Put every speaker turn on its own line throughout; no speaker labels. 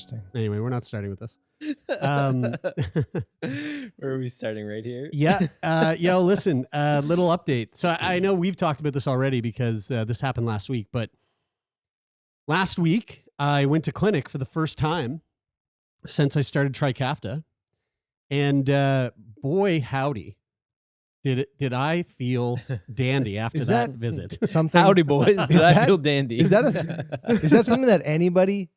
Interesting.
Anyway, we're not starting with this.
Where are we starting right here?
Yeah. Yo, listen, little update. So I know we've talked about this already because this happened last week, but last week I went to clinic for the first time since I started Trikafta. And boy, howdy. Did I feel dandy after that visit?
Something.
Howdy, boys. Did I feel dandy?
Is that something that anybody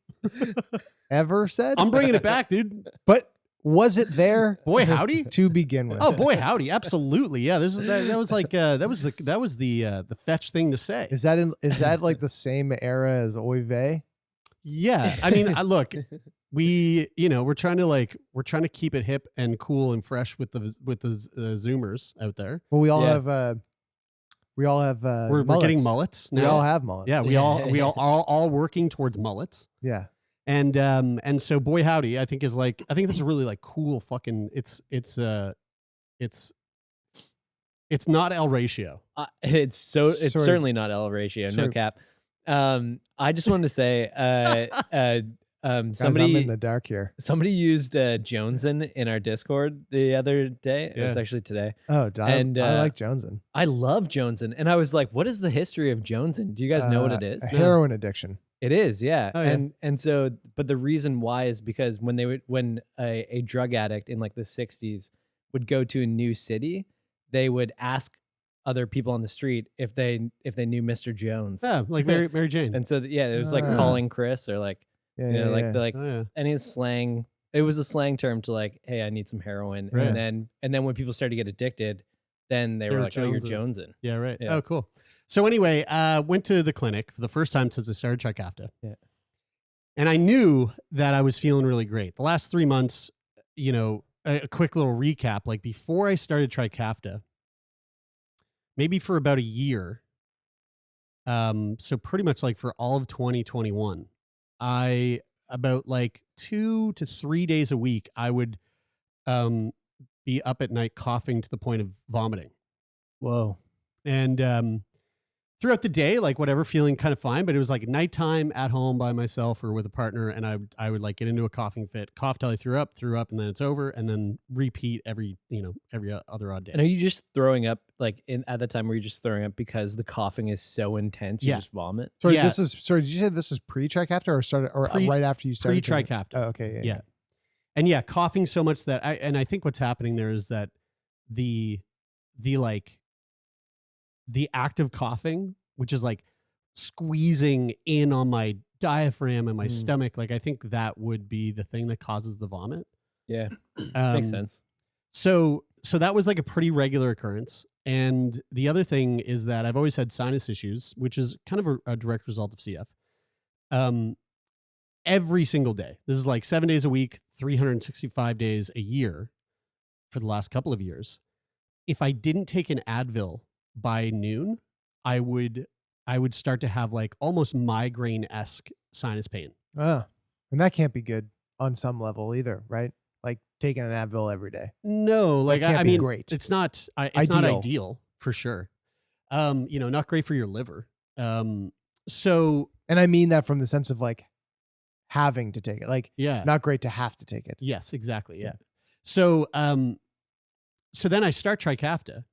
ever said?
I'm bringing it back, dude.
But was it there?
Boy, howdy.
To begin with.
Oh, boy, howdy. Absolutely. Yeah. That was like, that was the fetch thing to say.
Is that like the same era as oy vey?
Yeah. I mean, look, we're trying to keep it hip and cool and fresh with the Zoomers out there.
Well, we all have
we're getting mullets now.
We all have mullets.
Yeah, we all working towards mullets.
Yeah.
And so boy howdy, I think this is really like cool fucking it's not L ratio.
It's certainly not L ratio, no cap. I just wanted to say
Guys, I'm in the dark here.
Somebody used Jonesin in our Discord the other day.
Yeah.
It was actually today.
Oh, I like Jonesin.
I love Jonesin. And I was like, what is the history of Jonesin? Do you guys know what it is?
A heroin addiction.
It is, yeah.
Oh, yeah.
And so, but the reason why is because when a drug addict in like the 60s would go to a new city, they would ask other people on the street if they knew Mr. Jones.
Yeah, like Mary Jane.
And so it was like calling Chris or like any slang. It was a slang term to like, hey, I need some heroin.
Right.
And then when people started to get addicted, then they were like, oh, you're jonesing.
Yeah, right.
Yeah.
Oh, cool. So anyway, went to the clinic for the first time since I started Trikafta.
Yeah.
And I knew that I was feeling really great. The last 3 months, a quick little recap, like before I started Trikafta, maybe for about a year, so pretty much like for all of 2021, about like 2 to 3 days a week, I would be up at night coughing to the point of vomiting.
Whoa.
And throughout the day, like whatever, feeling kind of fine, but it was like nighttime at home by myself or with a partner, and I would like get into a coughing fit, cough till I threw up, and then it's over, and then repeat every other odd day.
And are you just throwing up at the time were you just throwing up because the coughing is so intense you just vomit?
Sorry, did you say this is pre-Trikafta or right after you started?
Pre-Trikafta.
Oh, okay.
Yeah. And yeah, coughing so much that I think what's happening there is that the act of coughing, which is like squeezing in on my diaphragm and my stomach, like I think that would be the thing that causes the vomit.
Yeah. Makes sense.
So that was like a pretty regular occurrence. And the other thing is that I've always had sinus issues, which is kind of a direct result of CF. Every single day. This is like 7 days a week, 365 days a year for the last couple of years. If I didn't take an Advil by noon, I would start to have like almost migraine-esque sinus pain.
Oh, and that can't be good on some level either, right? Like taking an Advil every day.
No, like
I mean, great.
It's not ideal for sure. Not great for your liver. And
I mean that from the sense of like having to take it, like not great to have to take it.
Yes, exactly. Yeah. So then I start Trikafta.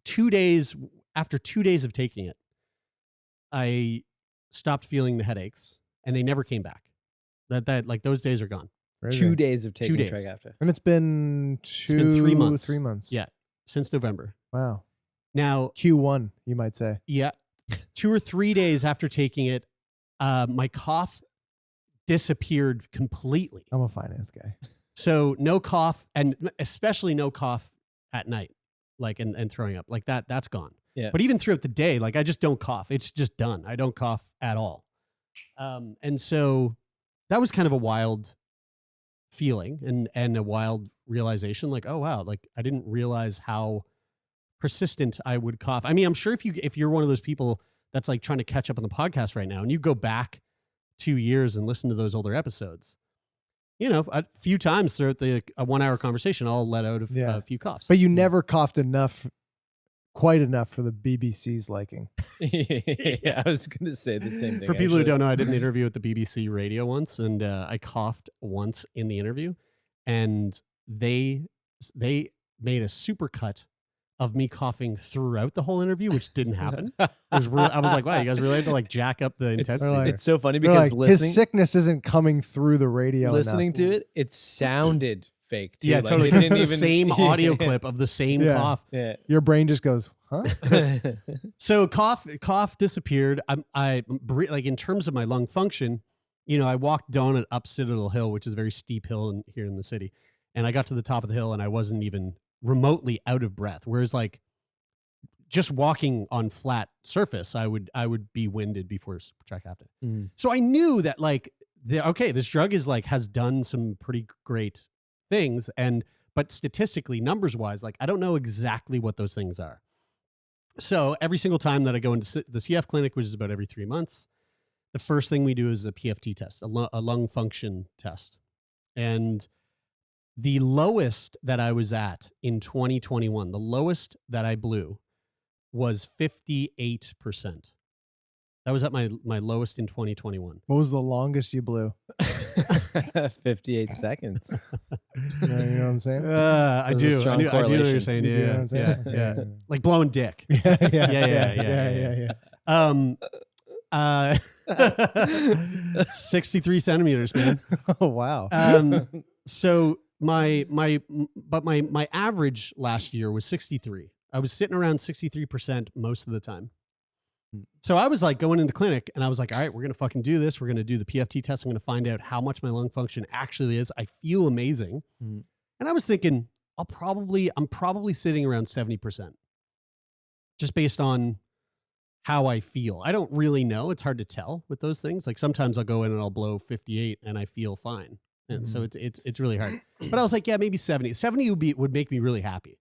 2 days after 2 days of taking it, I stopped feeling the headaches, and they never came back. That like those days are gone.
2 days of taking
2 days.
Trikafta.
And it's been
3 months.
3 months.
Yeah, since November.
Wow.
Now
Q1, you might say.
Yeah, 2 or 3 days after taking it, my cough disappeared completely.
I'm a finance guy.
So no cough, and especially no cough at night, like and throwing up, like that's gone.
Yeah.
But even throughout the day, like I just don't cough. It's just done. I don't cough at all. And so that was kind of a wild feeling and a wild realization, like, oh wow, like I didn't realize how persistent I would cough. I mean, I'm sure if you're one of those people that's like trying to catch up on the podcast right now and you go back 2 years and listen to those older episodes, a few times throughout a 1 hour conversation, I'll let out a few coughs.
But you never coughed enough quite enough for the BBC's liking.
Yeah, I was gonna say the same thing.
For people who don't know, I did an interview at the BBC radio once, and I coughed once in the interview, and they made a supercut of me coughing throughout the whole interview, which didn't happen. I was like, wow, you guys really had to like jack up the intensity.
It's so funny because
like, his sickness isn't coming through the radio.
Listening to it sounded fake too.
Yeah,
like,
totally.
It didn't
It's the
even
same audio clip of the same cough.
Yeah.
Your brain just goes, huh?
So cough disappeared. I like in terms of my lung function, I walked down an up Citadel Hill, which is a very steep hill here in the city, and I got to the top of the hill and I wasn't even remotely out of breath. Whereas like just walking on flat surface, I would be winded before Trikafta. So I knew that like this drug is like has done some pretty great things, but statistically, numbers wise, like I don't know exactly what those things are. So every single time that I go into the CF clinic, which is about every 3 months, the first thing we do is a PFT test, a lung function test. And the lowest that I was at in 2021, the lowest that I blew was 58%. That was at my lowest in 2021.
What was the longest you blew?
58 seconds.
You know what I'm saying?
I do know what you're saying. Yeah. Like blowing dick. Yeah. 63 centimeters, man.
Oh wow.
So my average last year was 63. I was sitting around 63% most of the time. So I was like going into clinic and I was like, all right, we're going to fucking do this. We're going to do the PFT test. I'm going to find out how much my lung function actually is. I feel amazing. And I was thinking I'm probably sitting around 70% just based on how I feel. I don't really know. It's hard to tell with those things. Like sometimes I'll go in and I'll blow 58 and I feel fine. And so it's really hard. But I was like, yeah, maybe 70. 70 would make me really happy.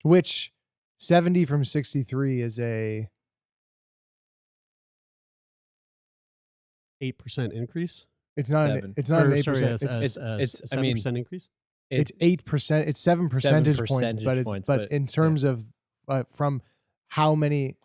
Which 70 from 63 is a
8% increase.
It's not. It's not an 8%.
It's 7% increase.
It's 8%. It's 7 percentage points. But in terms of from how many,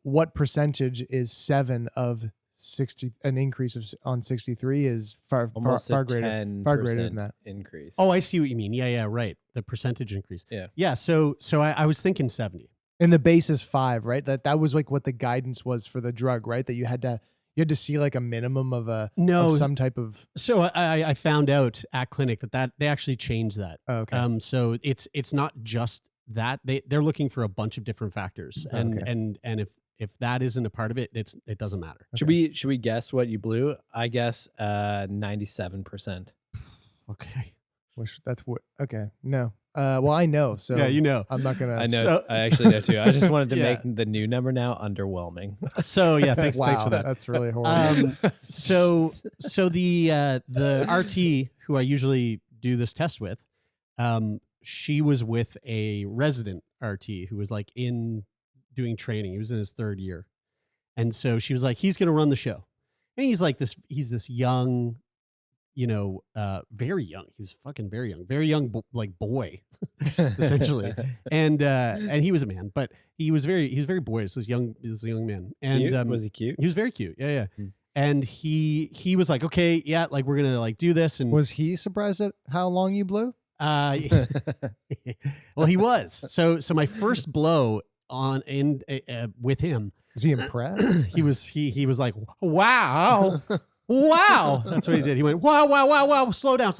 what percentage is 7 of 60? An increase on 63 is far greater. Far greater than that
increase.
Oh, I see what you mean. Yeah, right. The percentage increase. Yeah. So I was thinking 70.
And the base is 5, right? That was like what the guidance was for the drug, right? That you had to see like a minimum of of some type of.
So I found out at clinic that they actually changed that.
Oh, okay.
So it's not just that they're looking for a bunch of different factors, and if that isn't a part of it, it doesn't matter.
Okay. Should we guess what you blew? I guess 97%.
Okay.
That's what. Okay. No. Well, I know. So
yeah, you know.
I'm not gonna.
I know. So, I actually know too. I just wanted to make the new number now underwhelming.
So yeah, thanks for that.
That's really horrible.
So the RT who I usually do this test with, she was with a resident RT who was like doing training. He was in his 3rd year, and so she was like, he's gonna run the show, and he's this young. Very young. He was fucking very young, like boy, essentially. And he was a man, but he was very boyish. This young man. And
cute? Was he cute?
He was very cute. Yeah. And he was like, okay, yeah, like we're gonna like do this. And
was he surprised at how long you blew?
Well, he was. So my first blow with him.
Was he impressed?
he was like, wow. Wow. That's what he did. He went, wow. Slow down.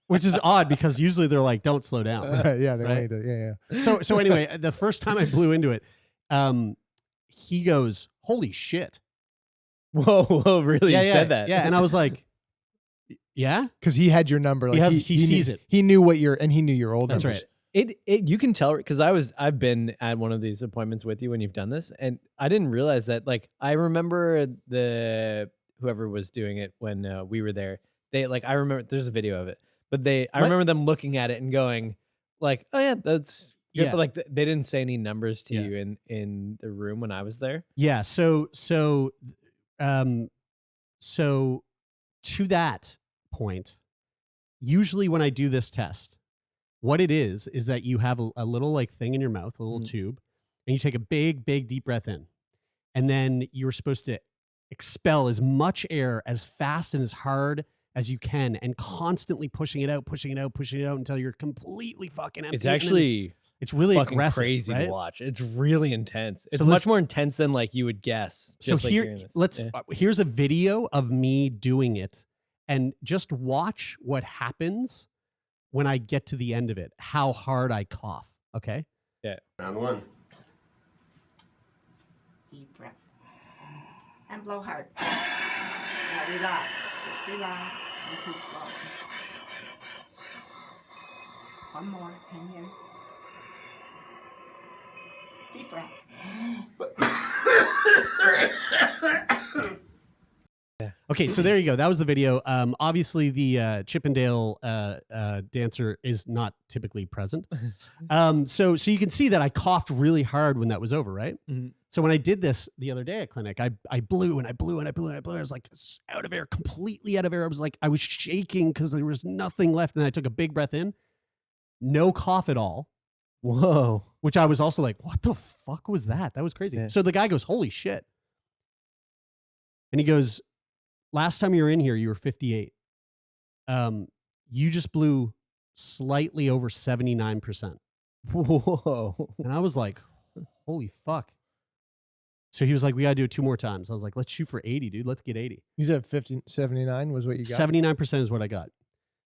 Which is odd because usually they're like, don't slow down.
Yeah, they want you to, yeah.
So anyway, the first time I blew into it, he goes, holy shit.
Whoa, really?
Yeah,
he said that?
Yeah. And I was like, yeah?
Because he had your number. Like
he sees it.
He knew what he knew your old
That's
numbers.
right.
You can tell because I've been at one of these appointments with you when you've done this, and I didn't realize that. Like I remember whoever was doing it when we were there. I remember there's a video of it, but I remember them looking at it and going like, oh yeah, that's good.
Yeah.
But like they didn't say any numbers to you in the room when I was there.
Yeah. So to that point, usually when I do this test, What it is that you have a little like thing in your mouth, a little tube, and you take a big, deep breath in. And then you're supposed to expel as much air as fast and as hard as you can, and constantly pushing it out until you're completely fucking empty.
It's actually
it's really
fucking
aggressive,
crazy
right?
to watch. It's really intense. It's
So
much more intense than like you would guess.
So
Just like
here,
hearing this.
here's a video of me doing it, and just watch what happens when I get to the end of it. How hard I cough. Okay.
Yeah.
Round one.
Deep breath. And blow hard. Now relax. Just relax and keep blowing. One more. And in. Deep breath.
Okay, so there you go. That was the video. Obviously, the Chippendale dancer is not typically present. So you can see that I coughed really hard when that was over, right?
Mm-hmm.
So when I did this the other day at clinic, I blew and I blew and I blew and I blew. I was like out of air, completely out of air. I was shaking because there was nothing left. And I took a big breath in. No cough at all.
Whoa.
Which I was also like, what the fuck was that? That was crazy.
Yeah.
So the guy goes, holy shit. And he goes, last time you were in here, you were 58. You just blew slightly over 79%.
Whoa.
And I was like, holy fuck. So he was like, we got to do it 2 more times. I was like, let's shoot for 80, dude. Let's get 80.
You said 79 was what you got?
79% is what I got.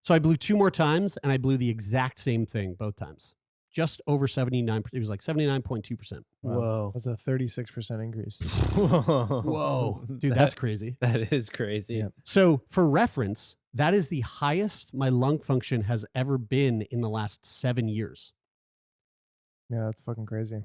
So I blew 2 more times, and I blew the exact same thing both times. Just over 79%. It was like 79.2%.
Wow.
Whoa.
That's a 36% increase.
Whoa. Dude, that's crazy.
That is crazy.
Yeah.
So for reference, that is the highest my lung function has ever been in the last 7 years.
Yeah, that's fucking crazy.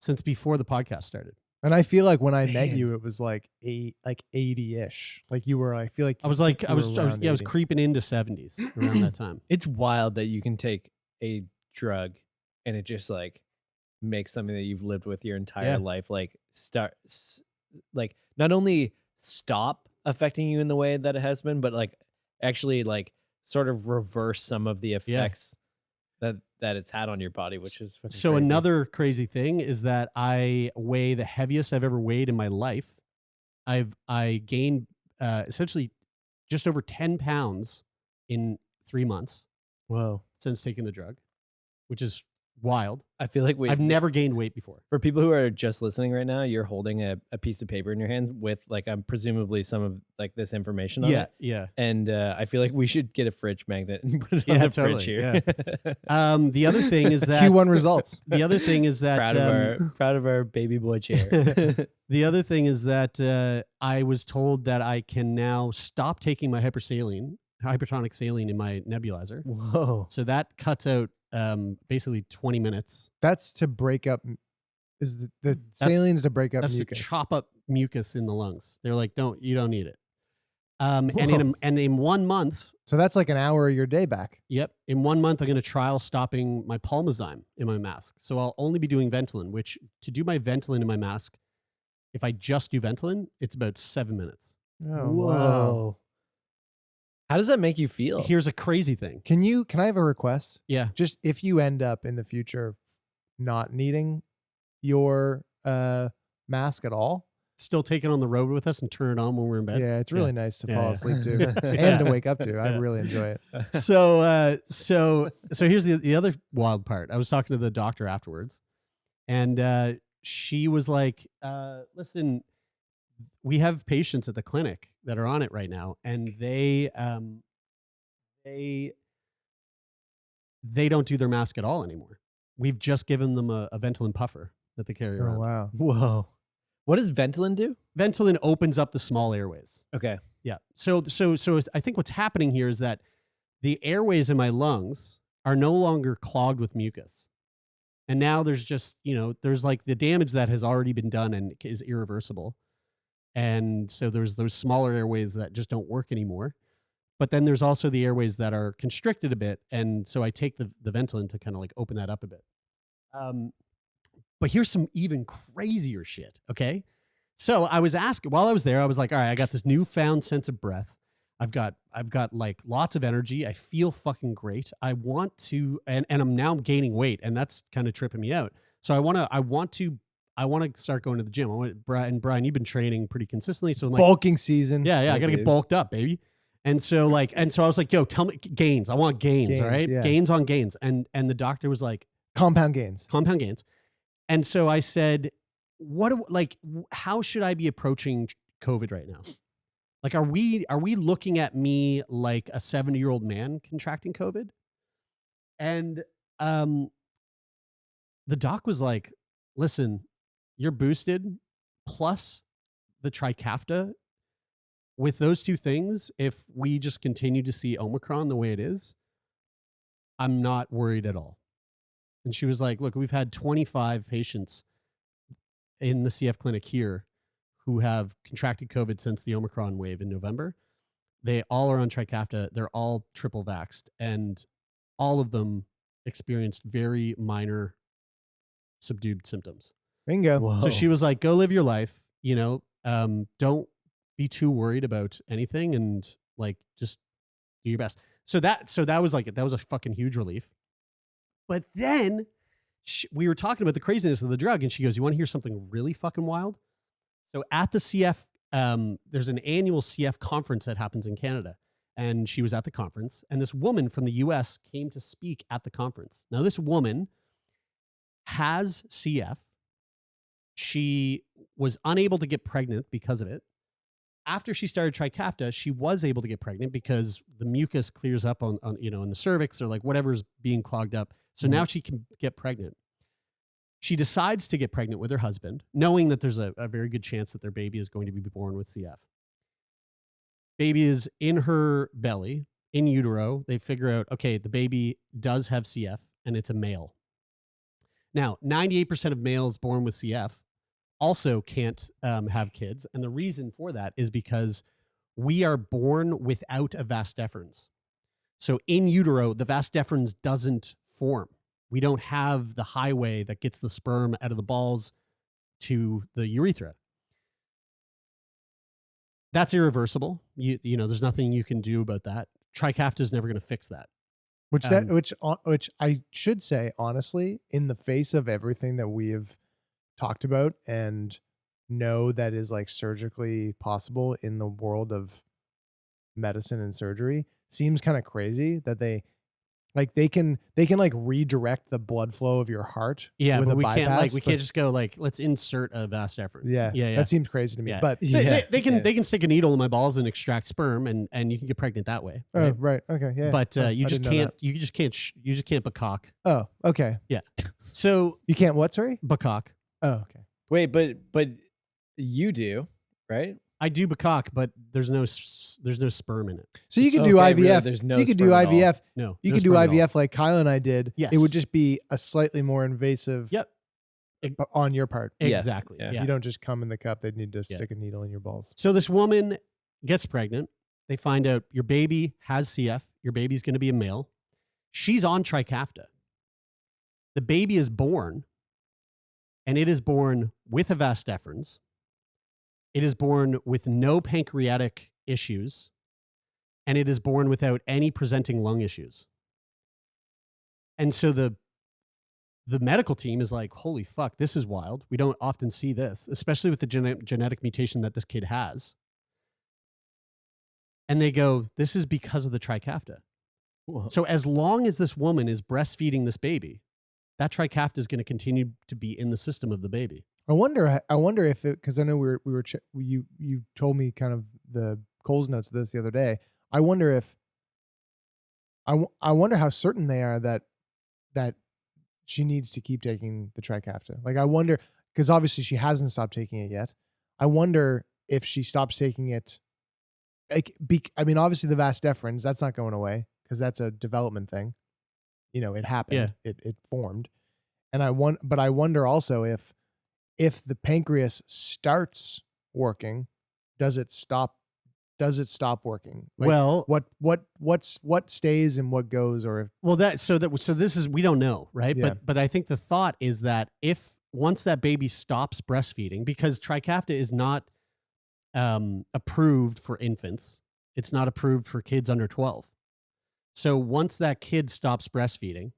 Since before the podcast started.
And I feel like when I met you, it was like 80-ish. Like you were, I feel like
I was like, I was
around 80.
creeping into 70s around that time.
It's wild that you can take a drug and it just like makes something that you've lived with your entire life like like not only stop affecting you in the way that it has been, but like actually like sort of reverse some of the effects that it's had on your body, which is fucking
so
crazy.
Another crazy thing is that I weigh the heaviest I've ever weighed in my life. I gained essentially just over 10 pounds in 3 months.
Whoa.
Since taking the drug, which is wild.
I feel like
I've never gained weight before.
For people who are just listening right now, you're holding a piece of paper in your hand with like presumably some of like this information on it.
Yeah.
And I feel like we should get a fridge magnet and put it on the fridge here.
Yeah. The other thing is that
Q1 results.
The other thing is that
proud of our baby boy chair.
The other thing is that I was told that I can now stop taking my hypertonic saline in my nebulizer.
Whoa.
So that cuts out basically 20 minutes.
That's to break up. Is the saline's to break up
That's
mucus.
to chop up mucus in the lungs. They're like, you don't need it. And in 1 month.
So that's like an hour of your day back.
Yep. In 1 month, I'm going to trial stopping my Pulmozyme in my mask. So I'll only be doing Ventolin, which to do my Ventolin in my mask, if I just do Ventolin, it's about 7 minutes.
Oh,
Whoa.
wow.
How does that make you feel?
Here's a crazy thing.
Can I have a request?
Yeah.
Just if you end up in the future not needing your mask at all.
Still take it on the road with us and turn it on when we're in bed.
Yeah, it's really nice to fall
Yeah.
asleep to and to wake up to. I really enjoy it.
So here's the other wild part. I was talking to the doctor afterwards, and she was like, listen, we have patients at the clinic that are on it right now, and they don't do their mask at all anymore. We've just given them a Ventolin puffer that they carry around.
Oh, wow.
Whoa. What does Ventolin do?
Ventolin opens up the small airways.
Okay.
Yeah. So I think what's happening here is that the airways in my lungs are no longer clogged with mucus. And now there's just, there's like the damage that has already been done and is irreversible. And so there's those smaller airways that just don't work anymore. But then there's also the airways that are constricted a bit. And so I take the Ventolin to kind of like open that up a bit. But here's some even crazier shit, okay? So I was asking, while I was there, I was like, all right, I got this newfound sense of breath. I've got like lots of energy. I feel fucking great. I want to, and I'm now gaining weight, and that's kind of tripping me out. So I want to start going to the gym. Brian, you've been training pretty consistently. So I'm like,
bulking season.
Yeah. I got to get bulked up, baby. And so I was like, yo, tell me gains. I want gains. All right. Yeah. Gains on gains. And the doctor was like,
compound gains.
And so I said, how should I be approaching COVID right now? Like, are we looking at me like a 70-year-old man contracting COVID? And the doc was like, listen, you're boosted plus the Trikafta. With those two things, if we just continue to see Omicron the way it is, I'm not worried at all. And she was like, look, we've had 25 patients in the CF clinic here who have contracted COVID since the Omicron wave in November. They all are on Trikafta. They're all triple vaxxed, and all of them experienced very minor subdued symptoms.
Bingo.
Whoa. So she was like, go live your life, don't be too worried about anything, and like, just do your best. So that was a fucking huge relief. But then we were talking about the craziness of the drug, and she goes, you want to hear something really fucking wild? So at the CF, there's an annual CF conference that happens in Canada. And she was at the conference, and this woman from the US came to speak at the conference. Now, this woman has CF. She was unable to get pregnant because of it. After she started Trikafta, she was able to get pregnant because the mucus clears up on in the cervix, or like whatever's being clogged up. So now she can get pregnant. She decides to get pregnant with her husband, knowing that there's a very good chance that their baby is going to be born with CF. Baby is in her belly, in utero. They figure out, okay, the baby does have CF, and it's a male. Now, 98% of males born with CF also can't have kids. And the reason for that is because we are born without a vas deferens. So in utero, the vas deferens doesn't form. We don't have the highway that gets the sperm out of the balls to the urethra. That's irreversible. There's nothing you can do about that. Trikafta is never going to fix that.
Which I should say, honestly, in the face of everything that we have talked about and know that is like surgically possible in the world of medicine and surgery, seems kind of crazy that they can like redirect the blood flow of your heart.
Yeah,
with
but
a bypass,
we can't just go like, let's insert a vas deferens.
Yeah. That seems crazy to me.
Yeah.
But
they can stick a needle in my balls and extract sperm, and you can get pregnant that way. Right?
Oh, right. Okay. Yeah.
But you just can't bacock.
Oh, okay.
Yeah. So
you can't what? Sorry.
Bacock.
Oh, okay.
Wait, but you do, right?
I do bacock, but there's no sperm in it.
So you can do IVF.
Really, there's no
you can do IVF.
No,
you can do IVF like Kyle and I did.
Yes.
It would just be a slightly more invasive.
Yep.
On your part.
Exactly.
Yes.
Yeah.
You don't just come in the cup. They'd need to stick a needle in your balls.
So this woman gets pregnant. They find out your baby has CF. Your baby's going to be a male. She's on Trikafta. The baby is born, and it is born with a vas deferens. It is born with no pancreatic issues, and it is born without any presenting lung issues. And so the medical team is like, holy fuck, this is wild. We don't often see this, especially with the genetic mutation that this kid has. And they go, this is because of the Trikafta. Whoa. So as long as this woman is breastfeeding this baby, that Trikafta is going to continue to be in the system of the baby.
I wonder if it, because I know you told me kind of the Coles notes of this the other day. I wonder how certain they are that she needs to keep taking the Trikafta. Like, I wonder, because obviously she hasn't stopped taking it yet. I wonder if she stops taking it. Obviously the vas deferens, that's not going away because that's a development thing. It happened. Yeah. It formed, and I wonder also if the pancreas starts working, does it stop working? Like,
well,
what stays and what goes, or
so this is, we don't know, right? Yeah. But I think the thought is that if once that baby stops breastfeeding, because Trikafta is not approved for infants, it's not approved for kids under 12. So once that kid stops breastfeeding,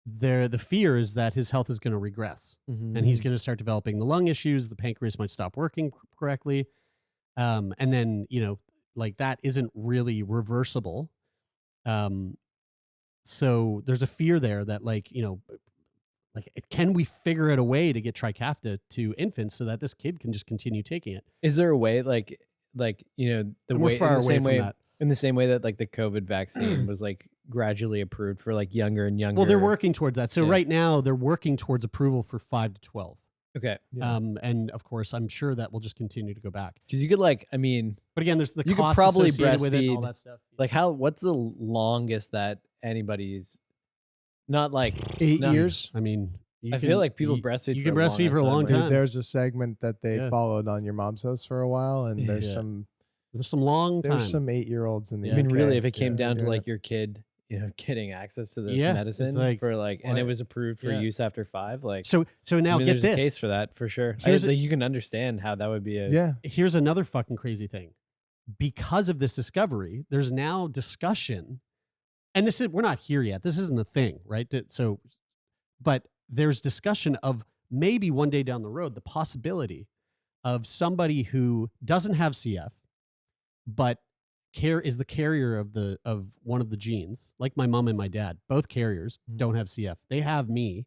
the fear is that his health is going to regress, and he's going to start developing the lung issues. The pancreas might stop working correctly. And then, like that isn't really reversible. So there's a fear there that can we figure out a way to get Trikafta to infants so that this kid can just continue taking it?
Is there a way in the same way that like the COVID vaccine was like gradually approved for like younger and younger?
Well, they're working towards that. So right now they're working towards approval for 5 to 12.
Okay.
Yeah. And of course, I'm sure that will just continue to go back.
Because you could but
again, there's the
you
cost
could probably
associated with it and all
breastfeed.
that stuff.
Like what's the longest that anybody's not like
8 years?
I mean,
I feel like people breastfeed.
You can breastfeed for a long time.
Dude, there's a segment that they followed on Your Mom's House for a while, and there's some
long time.
There's some 8-year-olds in the.
I mean,
UK.
really, if it came down to like your kid, getting access to this medicine and it was approved for use after 5, like
so now get
there's
this
a case for that for sure. You can understand how that would be
Here's another fucking crazy thing. Because of this discovery, there's now discussion, and we're not here yet. This isn't a thing, right? So, but there's discussion of maybe one day down the road the possibility of somebody who doesn't have CF, but is the carrier of one of the genes, like my mom and my dad, both carriers don't have CF. They have me,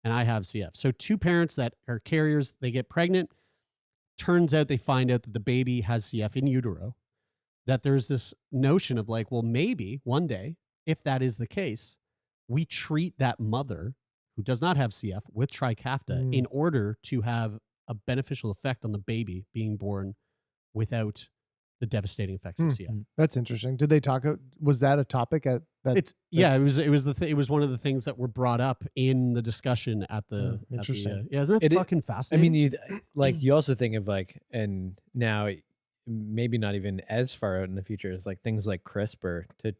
and I have CF. So 2 parents that are carriers, they get pregnant. Turns out they find out that the baby has CF in utero. That there's this notion of like, well, maybe one day, if that is the case, we treat that mother who does not have CF with Trikafta in order to have a beneficial effect on the baby being born without the devastating effects of CF.
That's interesting. Did they talk? Was that a topic at that?
It was one of the things that were brought up in the discussion at the.
Interesting.
Isn't that fucking fascinating?
I mean, you also think of like, and now maybe not even as far out in the future as like things like CRISPR to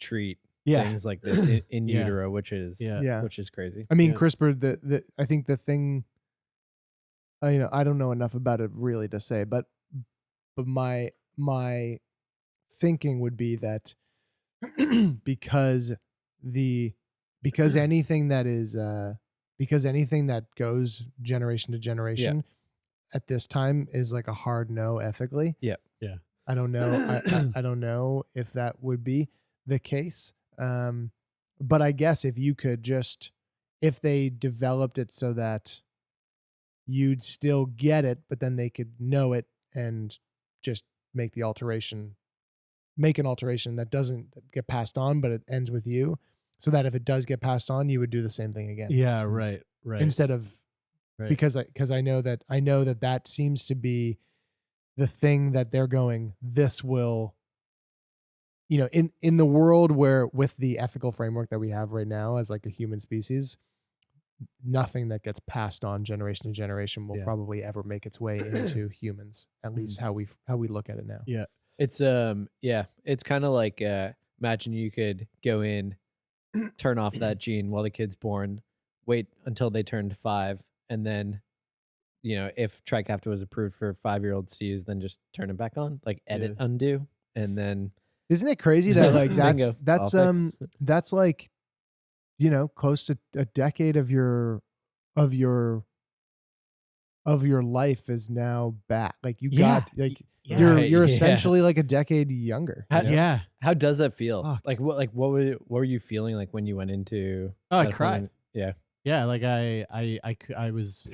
treat things like this in utero, which is crazy.
I mean, CRISPR. I think the thing. I don't know enough about it really to say, but my thinking would be that because anything that goes generation to generation at this time is like a hard no ethically.
Yeah.
I don't know. I don't know if that would be the case. But I guess if they developed it so that you'd still get it, but then they could know it and just make an alteration that doesn't get passed on, but it ends with you, so that if it does get passed on, you would do the same thing again.
Yeah, right.
Instead of because I know that seems to be the thing that they're going. This will, in the world where with the ethical framework that we have right now as like a human species, nothing that gets passed on generation to generation will probably ever make its way into humans, at least how we look at it now.
Yeah.
It's it's kind of like imagine you could go in, turn off that gene while the kid's born, wait until they turned 5, and then if Trikafta was approved for 5-year-olds to use, then just turn it back on, like edit undo, and then
isn't it crazy that like that's like close to a decade of your life is now back. Like you're essentially like a decade younger.
How does that feel?
Fuck.
Like what were you feeling like when you went into?
Oh, I cried.
Yeah.
Like I was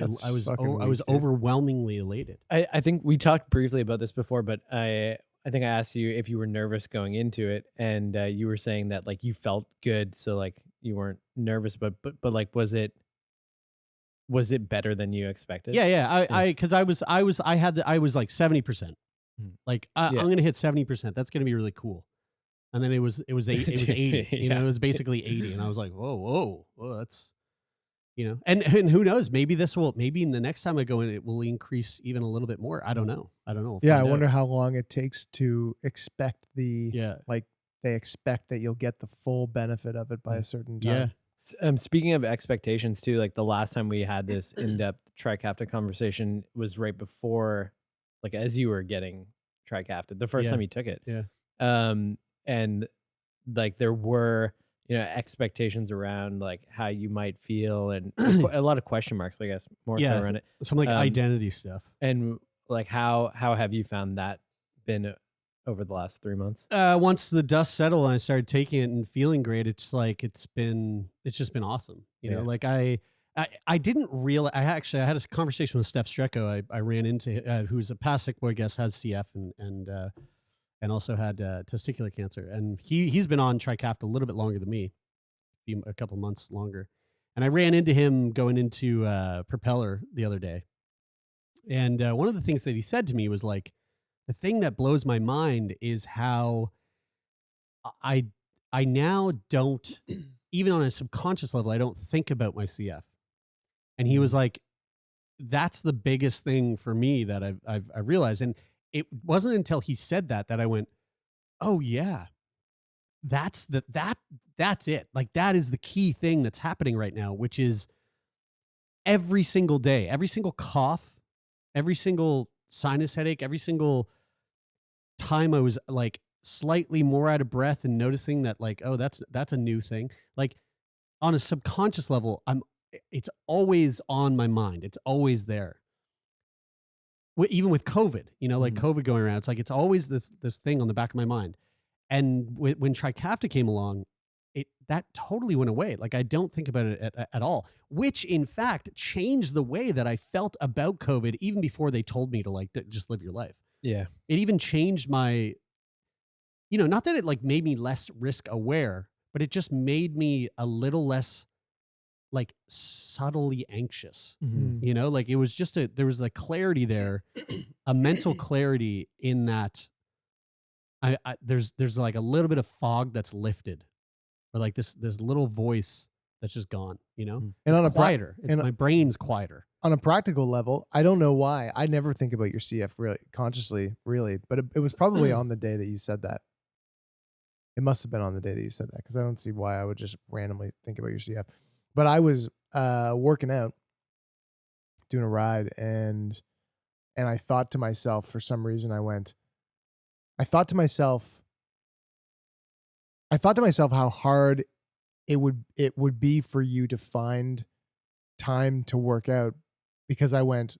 overwhelmingly elated.
I think we talked briefly about this before, but I think I asked you if you were nervous going into it, and you were saying that like you felt good, so like you weren't nervous, but like was it better than you expected?
Yeah. I was like 70%. Like I'm gonna hit 70%. That's gonna be really cool. And then it was 80. It was basically 80, and I was like, whoa, that's. And who knows? Maybe maybe in the next time I go in, it will increase even a little bit more. I don't know.
Yeah, I wonder how long it takes to expect like they expect that you'll get the full benefit of it by a certain time.
Yeah. Speaking of expectations too, like the last time we had this in-depth Trikafta conversation was right before, like as you were getting Trikafta the first time you took it.
Yeah.
And like there were, expectations around like how you might feel and a lot of question marks, I guess, more so around it.
Some like identity stuff.
And like how have you found that been over the last 3 months?
Once the dust settled and I started taking it and feeling great, it's like it's just been awesome. You know, like I didn't realize. I had a conversation with Steph Strecko. I ran into who's a past sick boy, guest, has CF and also had testicular cancer, and he's been on Trikafta a little bit longer than me, a couple months longer. And I ran into him going into Propeller the other day, and one of the things that he said to me was like, the thing that blows my mind is how I now don't, even on a subconscious level, I don't think about my CF. And he was like, that's the biggest thing for me that I've realized. And it wasn't until he said that I went, oh yeah, that's it. Like that is the key thing that's happening right now, which is every single day, every single cough, every single sinus headache, every single time I was like slightly more out of breath and noticing that like, oh, that's a new thing. Like on a subconscious level, it's always on my mind. It's always there. Even with COVID, like COVID going around, it's like, it's always this thing on the back of my mind. And when Trikafta came along, that totally went away. Like I don't think about it at all, which in fact changed the way that I felt about COVID even before they told me to just live your life.
Yeah.
It even changed my, not that it like made me less risk aware, but it just made me a little less like subtly anxious, like it was just there was a clarity there, a mental clarity in that there's like a little bit of fog that's lifted, or like this little voice that's just gone, and it's on a quieter, my brain's quieter.
On a practical level, I don't know why. I never think about your CF really consciously, really, but it was probably on the day that you said that. It must have been on the day that you said that, because I don't see why I would just randomly think about your CF. But I was working out, doing a ride, and I thought to myself, for some reason, I thought to myself how hard it would be for you to find time to work out, because I went,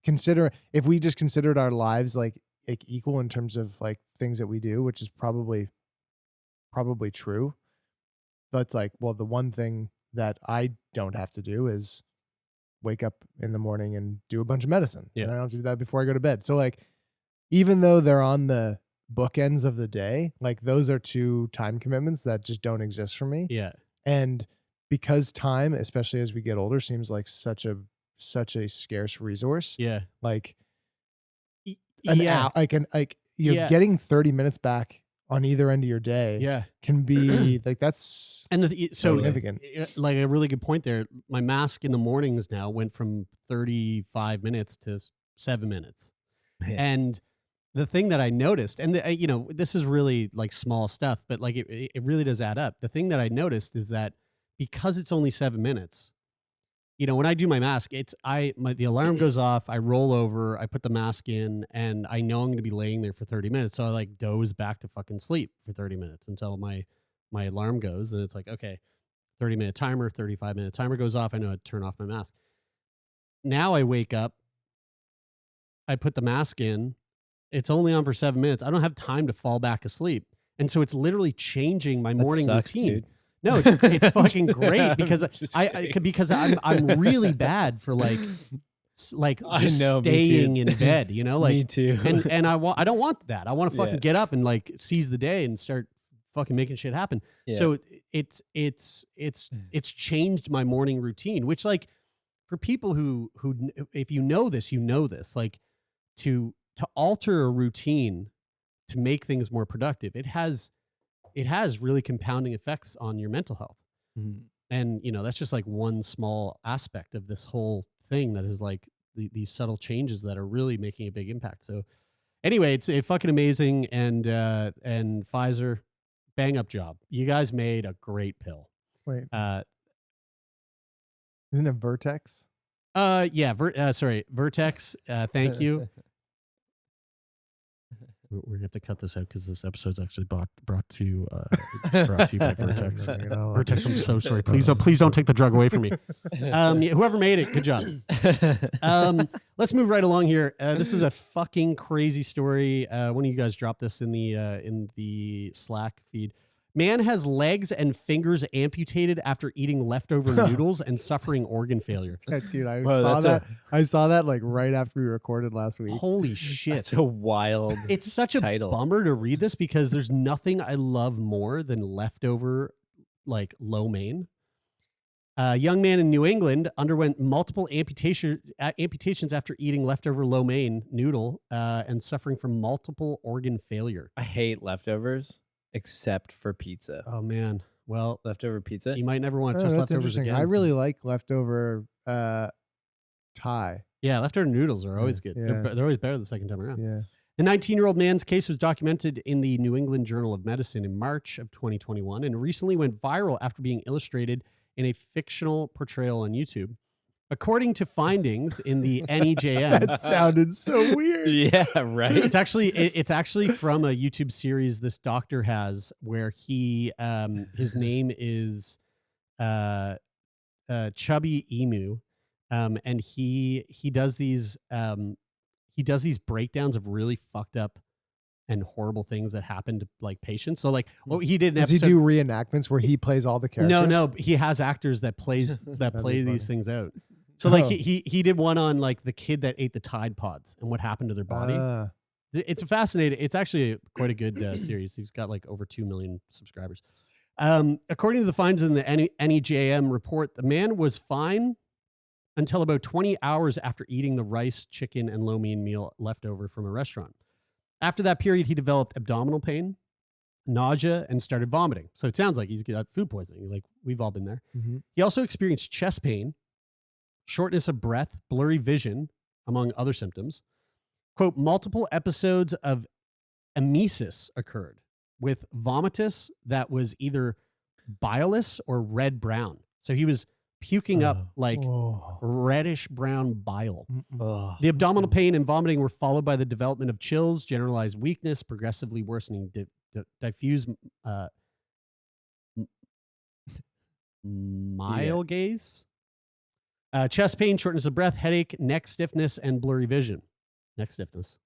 consider if we just considered our lives like equal in terms of like things that we do, which is probably true. That's like, well, the one thing that I don't have to do is wake up in the morning and do a bunch of medicine. Yeah. And I don't have to do that before I go to bed. So like, even though they're on the bookends of the day, like those are two time commitments that just don't exist for me.
Yeah.
And because time, especially as we get older, seems like such a scarce resource.
Yeah.
Like getting 30 minutes back on either end of your day can be like, that's significant.
Like a really good point there. My mask in the mornings now went from 35 minutes to 7 minutes. Yeah. And the thing that I noticed, and this is really like small stuff, but like it really does add up. The thing that I noticed is that because it's only 7 minutes, when I do my mask, the alarm goes off, I roll over, I put the mask in, and I know I'm going to be laying there for 30 minutes. So I like doze back to fucking sleep for 30 minutes until my alarm goes. And it's like, okay, 30-minute timer, 35-minute timer goes off. I know how to turn off my mask. Now I wake up, I put the mask in, it's only on for 7 minutes. I don't have time to fall back asleep. And so it's literally changing my morning routine. Dude. No, it's fucking great because I'm really bad for just staying in bed, like
me too.
And I don't want that. I want to fucking get up and like seize the day and start fucking making shit happen. Yeah. So it's changed my morning routine, which like for people who if you know this, like to alter a routine to make things more productive, it has really compounding effects on your mental health. Mm-hmm. And, that's just like one small aspect of this whole thing that is like these subtle changes that are really making a big impact. So anyway, it's fucking amazing. And Pfizer, bang up job. You guys made a great pill.
Wait. Isn't it Vertex?
Yeah. Vertex. Thank you. We're gonna have to cut this out because this episode's actually brought to you by Vertex. Vertex, I'm so sorry. Please don't take the drug away from me. Whoever made it, good job. Let's move right along here. This is a fucking crazy story. One of you guys dropped this in the Slack feed. Man has legs and fingers amputated after eating leftover noodles and suffering organ failure.
Dude, I saw that like right after we recorded last week.
Holy shit.
That's a wild
It's such a
title.
bummer to read this because there's nothing I love more than leftover like lo mein. A young man in New England underwent multiple amputations after eating leftover lo mein noodle and suffering from multiple organ failure.
I hate leftovers. Except for pizza.
Oh man. Well,
leftover pizza.
You might never want to touch
that's
leftovers again.
I really like leftover Thai.
Yeah, leftover noodles are always good.
Yeah.
They're always better the second time around.
Yeah.
The 19-year-old man's case was documented in the New England Journal of Medicine in March of 2021 and recently went viral after being illustrated in a fictional portrayal on YouTube. According to findings in the NEJM,
That sounded so weird.
Yeah, right.
It's actually from a YouTube series this doctor has where he his name is Chubby Emu, and he does these breakdowns of really fucked up and horrible things that happen to like patients. So like, he did an
Does
episode.
he do reenactments where he plays all the characters?
No, he has actors that play these things out. So like he did one on like the kid that ate the Tide Pods and what happened to their body. It's a fascinating. It's actually quite a good series. He's got like over 2 million subscribers. According to the finds in the NEJM report, the man was fine until about 20 hours after eating the rice, chicken, and lo mein meal left over from a restaurant. After that period, he developed abdominal pain, nausea, and started vomiting. So it sounds like he's got food poisoning. Like we've all been there.
Mm-hmm.
He also experienced chest pain, shortness of breath, blurry vision, among other symptoms. Quote, multiple episodes of emesis occurred with vomitus that was either bilious or red-brown. So he was puking up like reddish-brown bile. The abdominal pain and vomiting were followed by the development of chills, generalized weakness, progressively worsening diffuse myalgias. Chest pain, shortness of breath, headache, neck stiffness, and blurry vision. Neck stiffness.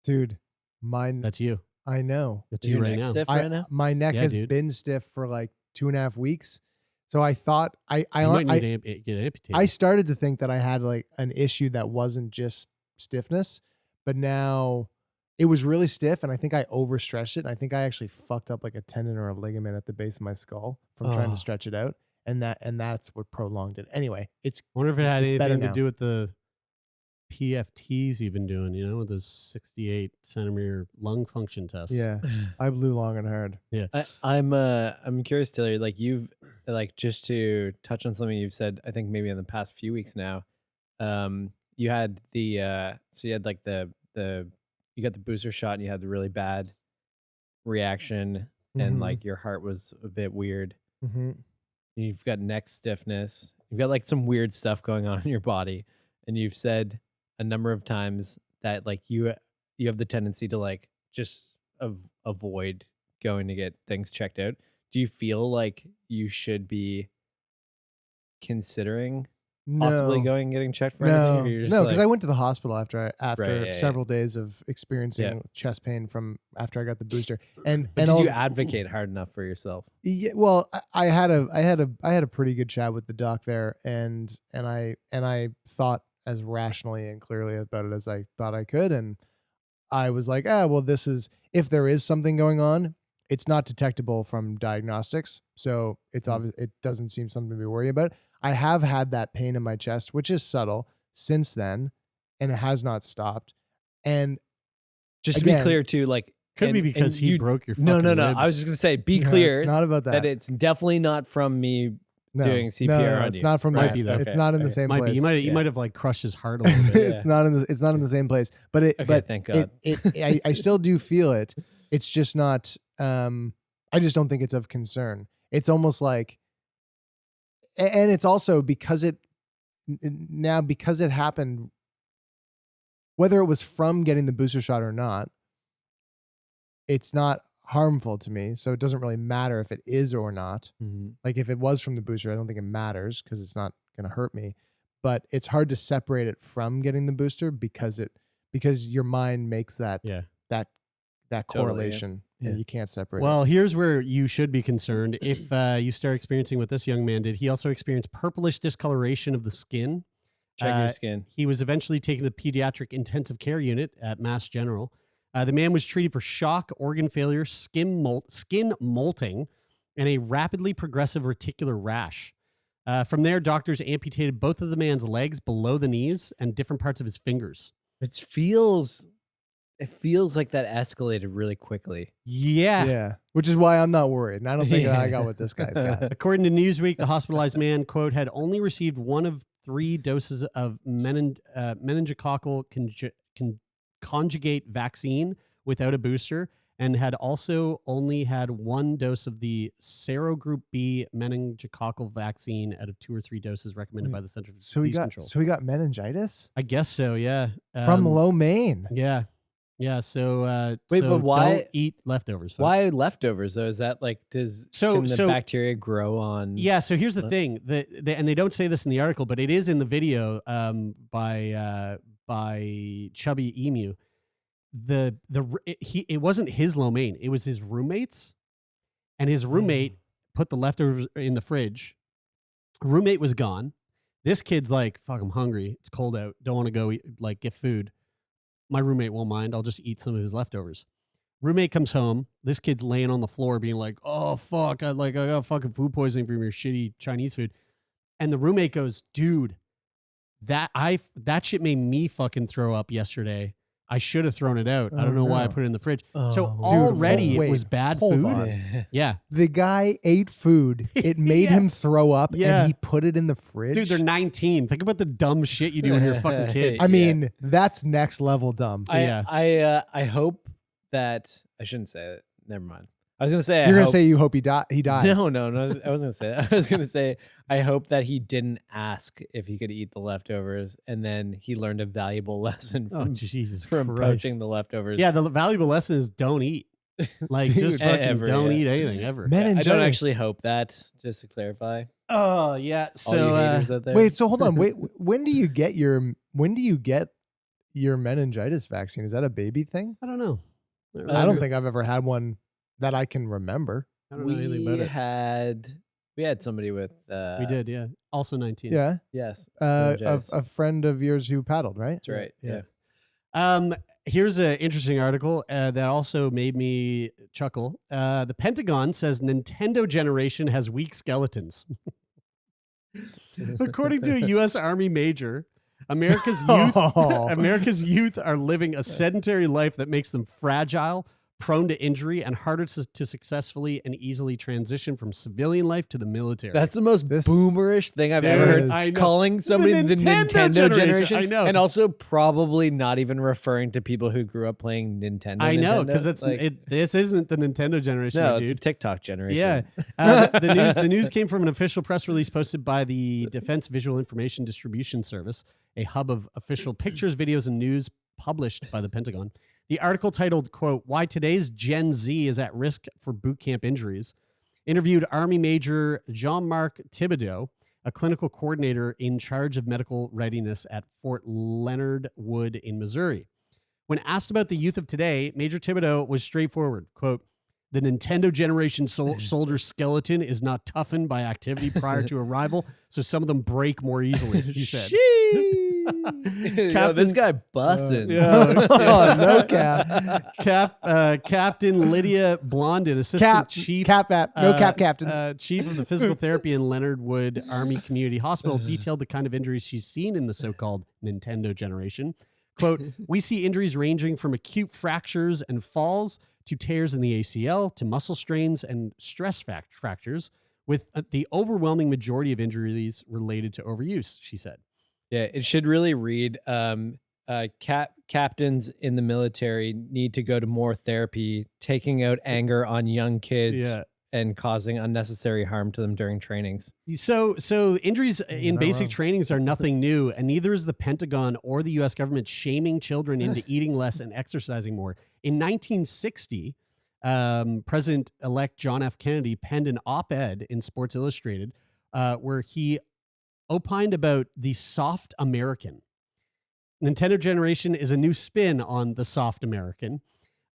Dude, mine.
That's you.
I know.
That's you right now.
Stiff right now?
My neck has been stiff for like 2.5 weeks. So I thought I
might need to get amputated.
I started to think that I had like an issue that wasn't just stiffness, but now it was really stiff, and I think I overstretched it. And I think I actually fucked up like a tendon or a ligament at the base of my skull from trying to stretch it out. And that's what prolonged it. Anyway, I
wonder if it had anything to
now.
do with the PFTs you've been doing, with those 68 centimeter lung function tests.
Yeah, I blew long and hard.
Yeah,
I'm curious, Taylor. Like you've just to touch on something you've said. I think maybe in the past few weeks now. You had the so you had like you got the booster shot and you had the really bad reaction and like your heart was a bit weird.
Mm-hmm.
You've got neck stiffness. You've got like some weird stuff going on in your body. And you've said a number of times that like you have the tendency to like just avoid going to get things checked out. Do you feel like you should be considering possibly going and getting checked for anything? Or you're just
because I went to the hospital after
Right,
several days of experiencing chest pain from after I got the booster. And
did you advocate hard enough for yourself?
Yeah, well, I had a pretty good chat with the doc there, and I thought as rationally and clearly about it as I thought I could, and I was like, well, this is, if there is something going on, it's not detectable from diagnostics, so it's obvious. It doesn't seem something to be worried about. I have had that pain in my chest, which is subtle, since then, and it has not stopped. And
just to be clear, too, like
could be because he broke your fucking
no.
ribs.
I was just gonna say, be clear.
It's not about that.
That it's definitely not from me doing CPR on
it's
you.
not from
Might
that.
be that.
It's not in the same place.
You might have like crushed his heart a little bit.
It's not in the same place. But
thank God.
I still do feel it. It's just not. I just don't think it's of concern. It's almost like, and it's also because it happened, whether it was from getting the booster shot or not, it's not harmful to me. So it doesn't really matter if it is or not. Like if it was from the booster, I don't think it matters because it's not going to hurt me. But it's hard to separate it from getting the booster because your mind makes that correlation and you can't separate it.
Well, here's where you should be concerned. If you start experiencing what this young man did, he also experienced purplish discoloration of the skin.
Check your skin.
He was eventually taken to the pediatric intensive care unit at Mass General. The man was treated for shock, organ failure, skin molting, and a rapidly progressive reticular rash. From there, doctors amputated both of the man's legs below the knees and different parts of his fingers.
It feels like that escalated really quickly.
Yeah.
Which is why I'm not worried. And I don't think that I got what this guy's got.
According to Newsweek, the hospitalized man, quote, had only received one of 3 doses of meningococcal conjugate vaccine without a booster, and had also only had 1 dose of the serogroup B meningococcal vaccine out of 2 or 3 doses recommended by the Center for Disease Control.
So he got meningitis?
I guess so, yeah.
From lo mein.
Yeah. Yeah, so
wait, but why
don't eat leftovers, folks.
Why leftovers though? Is that like can the bacteria grow on?
Yeah, so here's the thing, and they don't say this in the article, but it is in the video by Chubby Emu. It wasn't his lo mein, it was his roommate's, and his roommate put the leftovers in the fridge. Roommate was gone. This kid's like, fuck, I'm hungry. It's cold out. Don't want to go get food. My roommate won't mind. I'll just eat some of his leftovers. Roommate comes home. This kid's laying on the floor being like, oh, fuck. I got fucking food poisoning from your shitty Chinese food. And the roommate goes, dude, that shit made me fucking throw up yesterday. I should have thrown it out. I don't know why I put it in the fridge. So already it was bad food. Yeah.
The guy ate food. It made him throw up and he put it in the fridge.
Dude, they're 19. Think about the dumb shit you do when you're a fucking kid.
I mean, that's next level dumb.
I hope that I shouldn't say it. Never mind. I was going to say,
you're going to say you hope he dies.
No. I wasn't going to say that. I was going to say, I hope that he didn't ask if he could eat the leftovers, and then he learned a valuable lesson from poaching the leftovers.
Yeah, the valuable lesson is don't eat. Like, dude, just fucking don't eat anything ever.
I don't actually hope that, just to clarify.
Oh, yeah. So,
wait, so hold on. Wait, when do you get your meningitis vaccine? Is that a baby thing?
I don't know.
I don't think I've ever had one that I can remember.
I don't know anything about it.
We had somebody with...
we did, yeah. Also 19.
Yeah?
Yes.
A friend of yours who paddled, right?
That's right, yeah.
Here's an interesting article that also made me chuckle. The Pentagon says Nintendo generation has weak skeletons. According to a U.S. Army major, America's youth are living a sedentary life that makes them fragile, prone to injury, and harder to successfully and easily transition from civilian life to the military.
That's the most boomerish thing I've ever heard.
I know.
Calling somebody the Nintendo generation.
I know.
And also probably not even referring to people who grew up playing Nintendo.
I know, because this isn't the Nintendo generation.
No,
dude.
it's a TikTok generation.
Yeah. The news came from an official press release posted by the Defense Visual Information Distribution Service, a hub of official pictures, videos, and news published by the Pentagon. The article titled, quote, Why Today's Gen Z is at Risk for Boot Camp Injuries, interviewed Army Major Jean-Marc Thibodeau, a clinical coordinator in charge of medical readiness at Fort Leonard Wood in Missouri. When asked about the youth of today, Major Thibodeau was straightforward, quote, the Nintendo generation soldier skeleton is not toughened by activity prior to arrival, so some of them break more easily, he said.
This guy bussin'.
No cap.
Captain Lydia Blondin, assistant chief.
Captain.
Chief of the physical therapy in Leonard Wood Army Community Hospital, detailed the kind of injuries she's seen in the so-called Nintendo generation. Quote, we see injuries ranging from acute fractures and falls to tears in the ACL to muscle strains and stress fractures, with the overwhelming majority of injuries related to overuse, she said.
Yeah, it should really read, captains in the military need to go to more therapy, taking out anger on young kids and causing unnecessary harm to them during trainings.
So injuries in basic trainings are nothing new, and neither is the Pentagon or the U.S. government shaming children into eating less and exercising more. In 1960, President-elect John F. Kennedy penned an op-ed in Sports Illustrated where he opined about the soft American. Nintendo generation is a new spin on the soft American,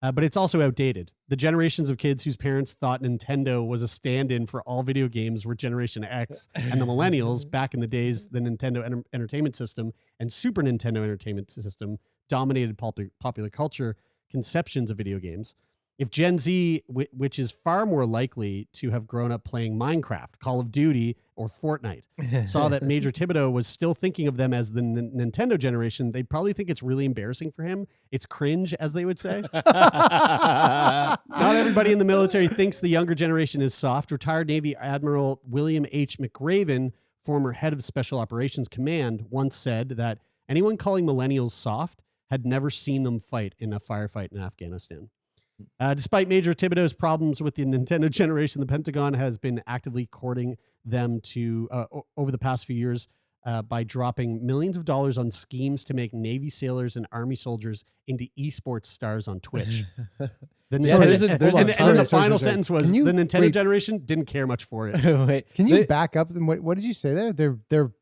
but it's also outdated. The generations of kids whose parents thought Nintendo was a stand-in for all video games were Generation X, and the millennials, back in the days, the Nintendo Entertainment System and Super Nintendo Entertainment System dominated popular culture conceptions of video games. If Gen Z, which is far more likely to have grown up playing Minecraft, Call of Duty, or Fortnite, saw that Major Thibodeau was still thinking of them as the Nintendo generation, they'd probably think it's really embarrassing for him. It's cringe, as they would say. Not everybody in the military thinks the younger generation is soft. Retired Navy Admiral William H. McRaven, former head of Special Operations Command, once said that anyone calling millennials soft had never seen them fight in a firefight in Afghanistan. Despite Major Thibodeau's problems with the Nintendo generation, the Pentagon has been actively courting them to over the past few years by dropping millions of dollars on schemes to make Navy sailors and Army soldiers into esports stars on Twitch. And then the final sentence was the Nintendo generation didn't care much for it.
Wait, can you back up? What did you say there?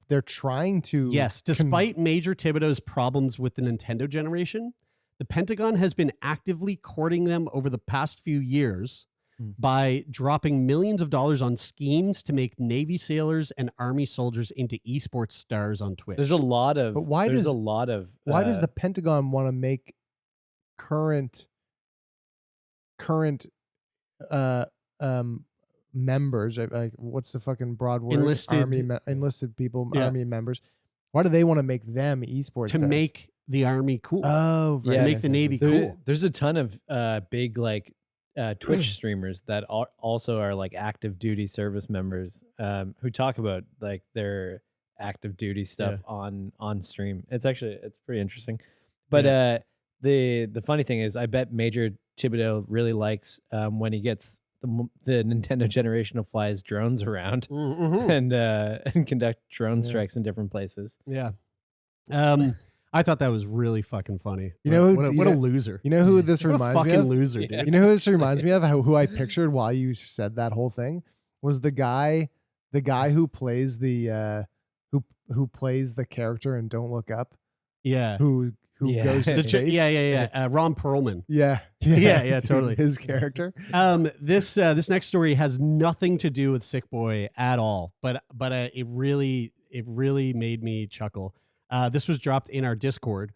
They're trying to.
Yes, despite Major Thibodeau's problems with the Nintendo generation, the Pentagon has been actively courting them over the past few years by dropping millions of dollars on schemes to make Navy sailors and Army soldiers into esports stars on Twitch.
There's a lot of.
But why does the Pentagon want to make current members, like what's the fucking broad word? Enlisted people, Army members? Why do they want to make them esports
to
stars?
make the Army cool?
Oh, right.
To make the Navy cool.
There's a ton of big like Twitch streamers that also are like active duty service members who talk about like their active duty stuff on stream. It's pretty interesting. But the funny thing is, I bet Major Thibodeau really likes when he gets the Nintendo generation to fly his drones around and conduct drone strikes in different places.
Yeah. I thought that was really fucking funny.
You know,
what a loser.
You know who this reminds me of?
Fucking loser, dude.
You know who this reminds me of? Who I pictured while you said that whole thing was the guy who plays the who plays the character in Don't Look Up.
Yeah.
Who goes to space.
Yeah. Ron Perlman.
Yeah,
totally.
His character.
This next story has nothing to do with Sick Boy at all, but it really made me chuckle. This was dropped in our Discord,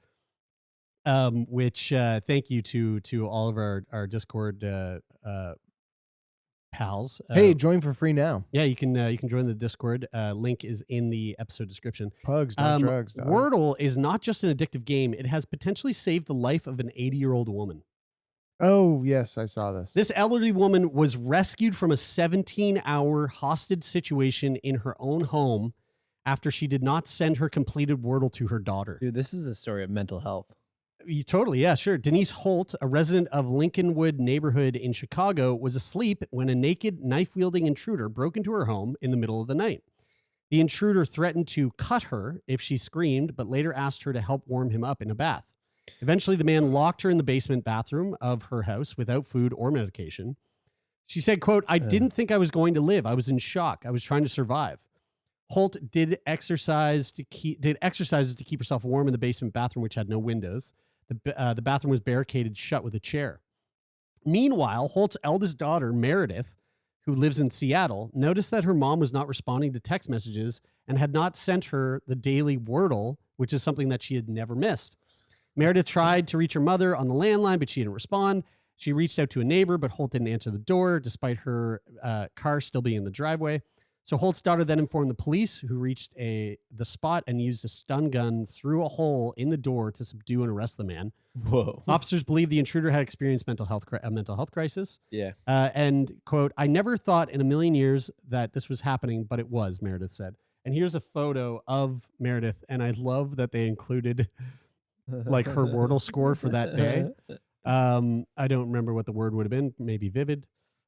which thank you to all of our Discord pals.
Hey, join for free now.
Yeah, you can join the Discord. Link is in the episode description.
Pugs, not drugs. Dog.
Wordle is not just an addictive game. It has potentially saved the life of an 80-year-old woman.
Oh, yes, I saw this.
This elderly woman was rescued from a 17-hour hostage situation in her own home after she did not send her completed Wordle to her daughter.
Dude, this is a story of mental health.
Totally, yeah, sure. Denise Holt, a resident of Lincolnwood neighborhood in Chicago, was asleep when a naked, knife-wielding intruder broke into her home in the middle of the night. The intruder threatened to cut her if she screamed, but later asked her to help warm him up in a bath. Eventually, the man locked her in the basement bathroom of her house without food or medication. She said, quote, "I didn't think I was going to live. I was in shock. I was trying to survive." Holt did exercises to keep herself warm in the basement bathroom, which had no windows. The bathroom was barricaded shut with a chair. Meanwhile, Holt's eldest daughter, Meredith, who lives in Seattle, noticed that her mom was not responding to text messages and had not sent her the daily Wordle, which is something that she had never missed. Meredith tried to reach her mother on the landline, but she didn't respond. She reached out to a neighbor, but Holt didn't answer the door, despite her car still being in the driveway. So Holt's daughter then informed the police, who reached the spot and used a stun gun through a hole in the door to subdue and arrest the man.
Whoa.
Officers believe the intruder had experienced a mental health crisis.
Yeah.
And, quote, "I never thought in a million years that this was happening, but it was," Meredith said. And here's a photo of Meredith, and I love that they included like her Wordle score for that day. I don't remember what the word would have been. Maybe vivid.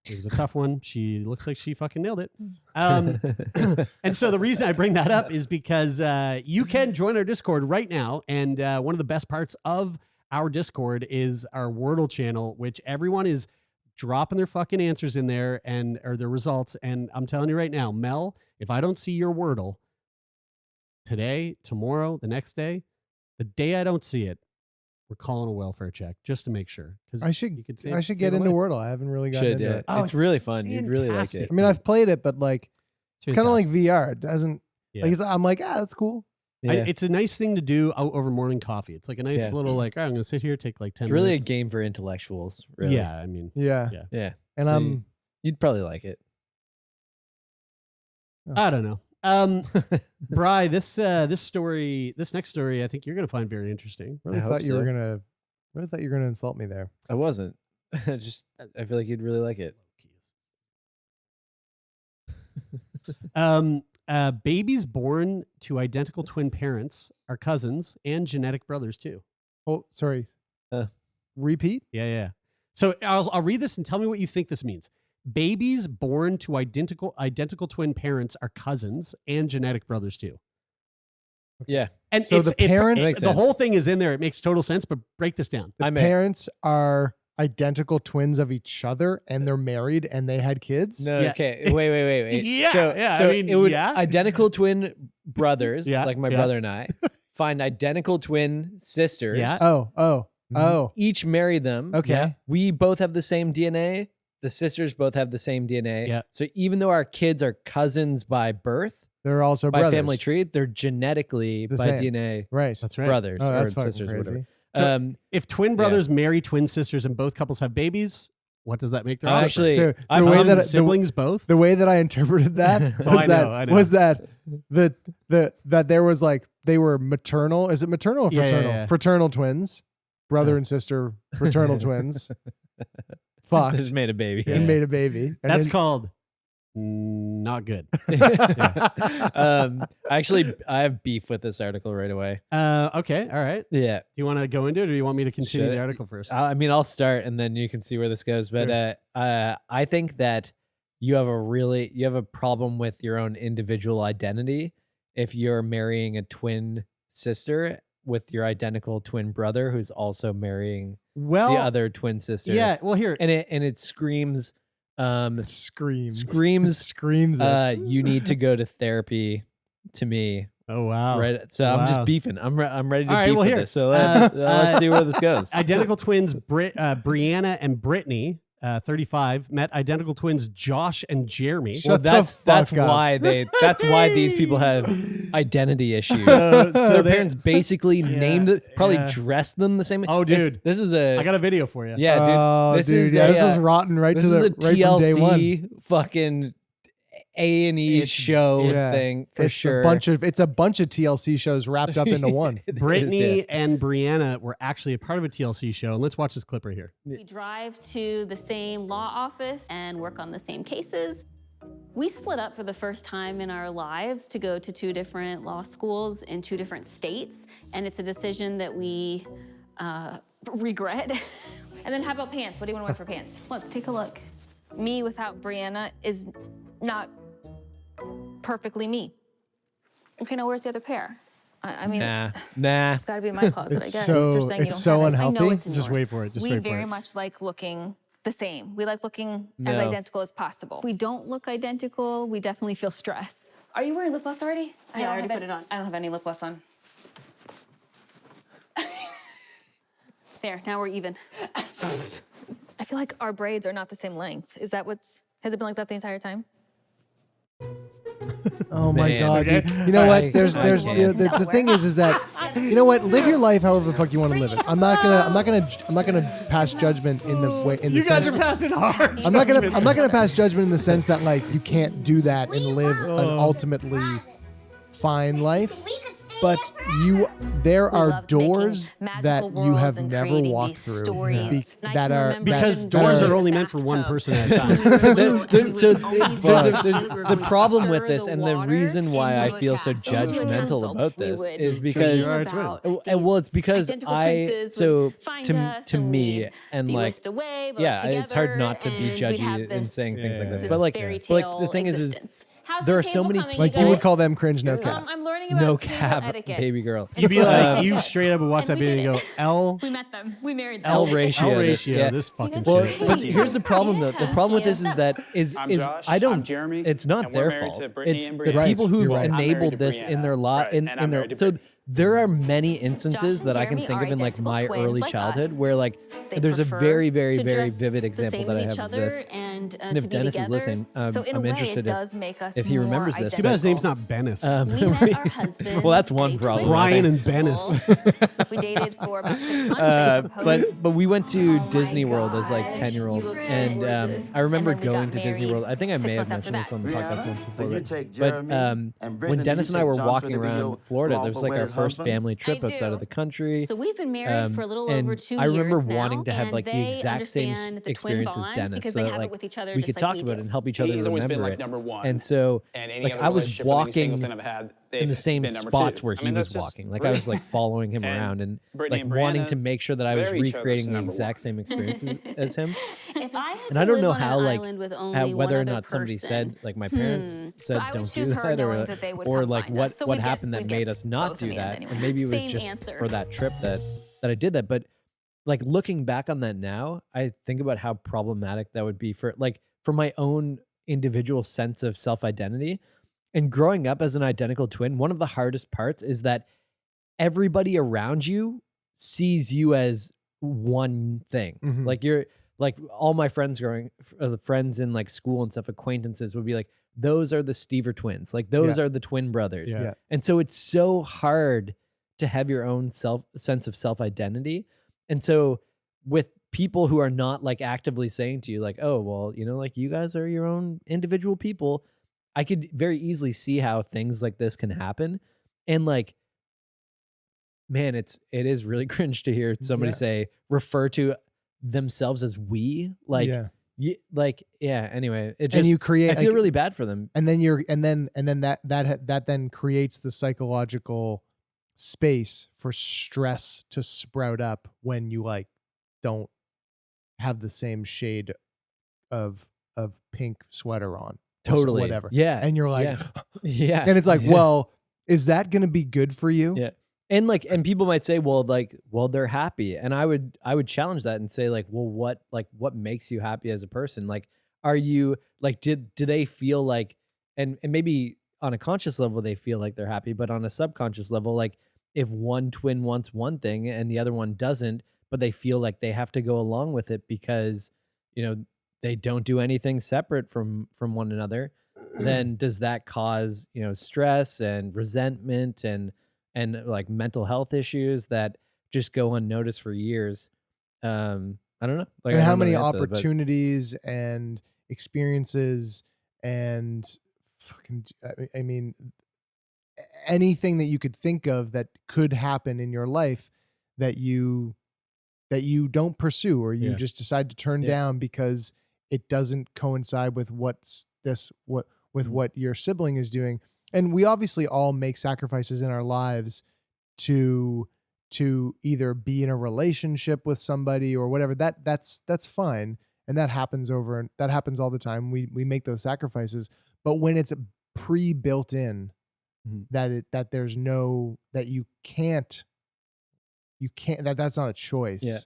It was a tough one. She looks like she fucking nailed it. And so the reason I bring that up is because you can join our Discord right now. And one of the best parts of our Discord is our Wordle channel, which everyone is dropping their fucking answers in there or their results. And I'm telling you right now, Mel, if I don't see your Wordle today, tomorrow, the next day, the day I don't see it, we're calling a welfare check just to make sure. Because
I should get into Wordle. I haven't really gotten into it.
It's really fun. You'd really like
fantastic.
it.
I mean, I've played it, but like it's kind of like VR. It doesn't.
Yeah.
Like I'm like, that's cool.
Yeah.
It's a nice thing to do over morning coffee. It's like a nice little like, I'm going to sit here, take like 10
it's really
minutes.
a game for intellectuals. Really.
Yeah, I mean.
Yeah.
So
And
you'd probably like it.
I don't know. Bri, this next story, I think you're going to find very interesting.
Really thought you were gonna insult me there.
I wasn't. I feel like you'd really like it.
Babies born to identical twin parents are cousins and genetic brothers too.
Oh, sorry. Repeat?
Yeah. So I'll read this and tell me what you think this means. Babies born to identical twin parents are cousins and genetic brothers too.
Yeah.
And
so the parents,
the whole thing is in there. It makes total sense, but break this down.
The parents are identical twins of each other and they're married and they had kids.
No, okay. Wait.
Yeah.
So
I mean,
it would identical twin brothers,
Yeah,
like my brother and I, find identical twin sisters.
Yeah.
Oh.
Each marry them.
Okay.
Yeah.
We both have the same DNA. The sisters both have the same DNA.
Yeah.
So even though our kids are cousins by birth,
They're also
by
brothers.
family tree, they're genetically
The
by
same.
DNA
Right.
That's right.
brothers
Oh,
or
that's fucking
sisters or
crazy.
whatever.
So if twin brothers marry twin sisters and both couples have babies, what does that make their
Actually,
So
I've
the way
known
that
siblings both?
the way that I interpreted that
I know.
was that that there was like they were maternal. Is it maternal or fraternal?
Yeah.
Fraternal twins, brother and sister, fraternal twins. Fucked
just made a baby.
and made a baby. And
That's
then-
called not good.
Actually, I have beef with this article right away.
Okay. All right.
Yeah.
Do you want to go into it or do you want me to continue
Should-
the article first?
I mean, I'll start and then you can see where this goes. But I think that you have a problem with your own individual identity if you're marrying a twin sister with your identical twin brother who's also marrying the other twin sister.
Yeah. Well, here.
And it screams
screams it.
you need to go to therapy to me.
Oh, wow.
Right. So I'm just beefing. I'm ready to
All right,
beef
well,
with
here.
this. So let's see where this goes.
Identical twins Brianna and Brittany, 35, met identical twins Josh and Jeremy.
Shut the
that's
fuck up.
why that's why these people have identity issues.
So
Their
they-
parents basically named it, probably dressed them the same.
Oh, dude.
this is a
I got a video for you.
yeah, dude.
Oh,
This
dude,
is
yeah,
a,
this is rotten right
this
to the
is a
right from day one.
TLC fucking A&E show
Yeah.
thing for
It's
sure.
it's a bunch of TLC shows wrapped up into one.
It is,
Brittany
yeah.
and Brianna were actually a part of a TLC show. And let's watch this clip right here.
We drive to the same law office and work on the same cases. We split up for the first time in our lives to go to 2 different law schools in 2 different states, and it's a decision that we regret.
And then how about pants? What do you want to wear for pants?
Let's take a look.
Me without Brianna is not perfectly me.
Okay, now where's the other pair?
I mean,
Nah.
it's got to be in my closet, I
It's
guess.
so-
If you're saying you
it's
don't
so
have it.
unhealthy.
I know it's in
Just
yours.
wait for it. Just
we
wait for
very
it.
much like looking the same. We like looking as
No.
identical as possible.
If we don't look identical, we definitely feel stress.
Are you wearing lip gloss already?
Yeah, I already put
it on. I don't have any lip gloss on.
There, now we're even.
I feel like our braids are not the same length. Is that has it been like that the entire time?
Oh my
Man.
god,
Okay.
dude. You know what?
I
There's
can't.
you know, the thing is that you know what? Live your life however the fuck you want to live it. I'm not gonna pass judgment in the way in the
You guys
sense.
are passing hard.
I'm not gonna pass judgment in the sense that like you can't do that and live an ultimately fine life. But there
We
are
love
doors
making
that
magical
you have
worlds and
never
creating
walked
these
through
stories. And I
that
can
are
remember
Because
even
doors
going
are
to
only
the
meant for one
bathtub.
person at a time.
So
There's
the problem with this and the reason why I feel so judgmental about this is because it's because to me and like yeah, it's hard not to be judgy in saying things like this. But like the thing is
How's
there
the
are so
table
many
coming,
Like
you
you would
guys?
call them cringe, no cap.
I'm learning about
no
table
cap,
etiquette.
baby girl.
You'd be like, you straight up would watch that
we
video and
did
you go, L
We met them. We married them.
L ratio.
L
this-
ratio,
yeah.
this fucking
Well,
shit.
but here's the problem though. The
Yeah.
problem with this
Yeah.
is that is
I'm
is
Josh,
I don't.
I'm Jeremy,
It's not
and we're
their
married
fault.
to Brittany
It's
and
the
Brianna.
people who've
You're right.
I'm married
enabled
to
this in
Brianna.
their lot
Right,
in
and I'm
their.
married to
So
Brittany.
there are many
Josh
instances
and
that I can
Jeremy
think
are
of in like
identical
my
twins
early
like
childhood
us.
where like
They
there's a
prefer
very very
to
very
dress
vivid
the
example
same
that
as
I
each
have of
other
this.
and
And if
to be
Dennis is
together.
listening,
So in
I'm
a way,
interested
it does make us
if he
more
remembers this.
Too bad his name's
identical.
not Bennis.
We met our husbands.
Well, that's one
at a
problem.
twins
Brian and
festival.
We dated for about 6 months. They proposed.
but we went to
Oh my
Disney World as like
gosh,
10-year-olds,
you were
and
gorgeous.
I remember
And then we
going
got
to Disney
married
World. I think I
6
may have
months after
mentioned this
that.
on the podcast once before.
you take Jeremy
But
and
when
Brittany,
Dennis
you
and I
take
were
Josh
walking
for the video,
around Florida,
go
that
off
was
for
like our
wedding
first
husband.
family trip
I
outside
do.
of the country.
So we've been married for a little
and
over 2
I remember
years now,
wanting to have
and
like the
they
exact same
understand the twin
experience as
bond
Dennis,
because
so
they
that
have
like
it with each other
we
just
could
like
talk
we
about
do.
it and help each other
He's always been
remember
like
it.
number one.
And so
And any
like
other
I was
relationship with any
walking
singleton I've had,
in
they've
the same
been number
spots
two.
where
I
he
mean,
was
that's just
walking. Like I was like following him
And
around and
Brittany
like
and
wanting
Brianna
to make sure that I was
very chose
recreating the
number
exact
one.
same experiences as him.
If I had
And
to
I don't
live
know
on
how
an
like
island with only
whether
one
or
other
not somebody
person,
said like my parents
So
said
I would
don't do
choose her
that
knowing that they would
or
come
like
find
what
us. So
what
we'd get-
happened that
we'd
made
get
us not
both
do
in the end
that.
anyway.
And maybe it was
Same
just
answer.
for that trip that I did that. But like looking back on that now, I think about how problematic that would be for my own individual sense of self-identity. And growing up as an identical twin, one of the hardest parts is that everybody around you sees you as one thing.
Mhm.
Like you're like all my friends friends in like school and stuff, acquaintances would be like, those are the Stever twins. Like those are the twin brothers.
Yeah.
And so it's so hard to have your own sense of self-identity. And so with people who are not like actively saying to you like, oh, well, you know, like you guys are your own individual people, I could very easily see how things like this can happen. And like, man, it is really cringe to hear somebody
Yeah.
refer to themselves as we. Like, anyway, it just,
And you create
I feel
like,
really bad for them.
and then that then creates the psychological space for stress to sprout up when you like don't have the same shade of pink sweater on. Or
Totally.
whatever.
Yeah.
And you're like,
yeah. Yeah.
and it's like,
Yeah.
well, is that going to be good for you?
Yeah. And like, and people might say, well, they're happy. And I would challenge that and say like, well, what makes you happy as a person? Like, are you like, do they feel like, and maybe on a conscious level, they feel like they're happy, but on a subconscious level, like if one twin wants one thing and the other one doesn't, but they feel like they have to go along with it because, you know, they don't do anything separate from one another, then does that cause, you know, stress and resentment and like mental health issues that just go unnoticed for years? I don't know. Like,
And
I
how
don't know
many
the answer to that, but-
opportunities and experiences and fucking, I mean, anything that you could think of that could happen in your life that you don't pursue or you
Yeah.
just decide to turn
Yeah.
down because it doesn't coincide with what your sibling is doing. And we obviously all make sacrifices in our lives to either be in a relationship with somebody or whatever. That's fine. And that happens all the time. We make those sacrifices. But when it's pre-built in,
Mhm.
that there's no, that you can't, that's not a choice.
Yeah.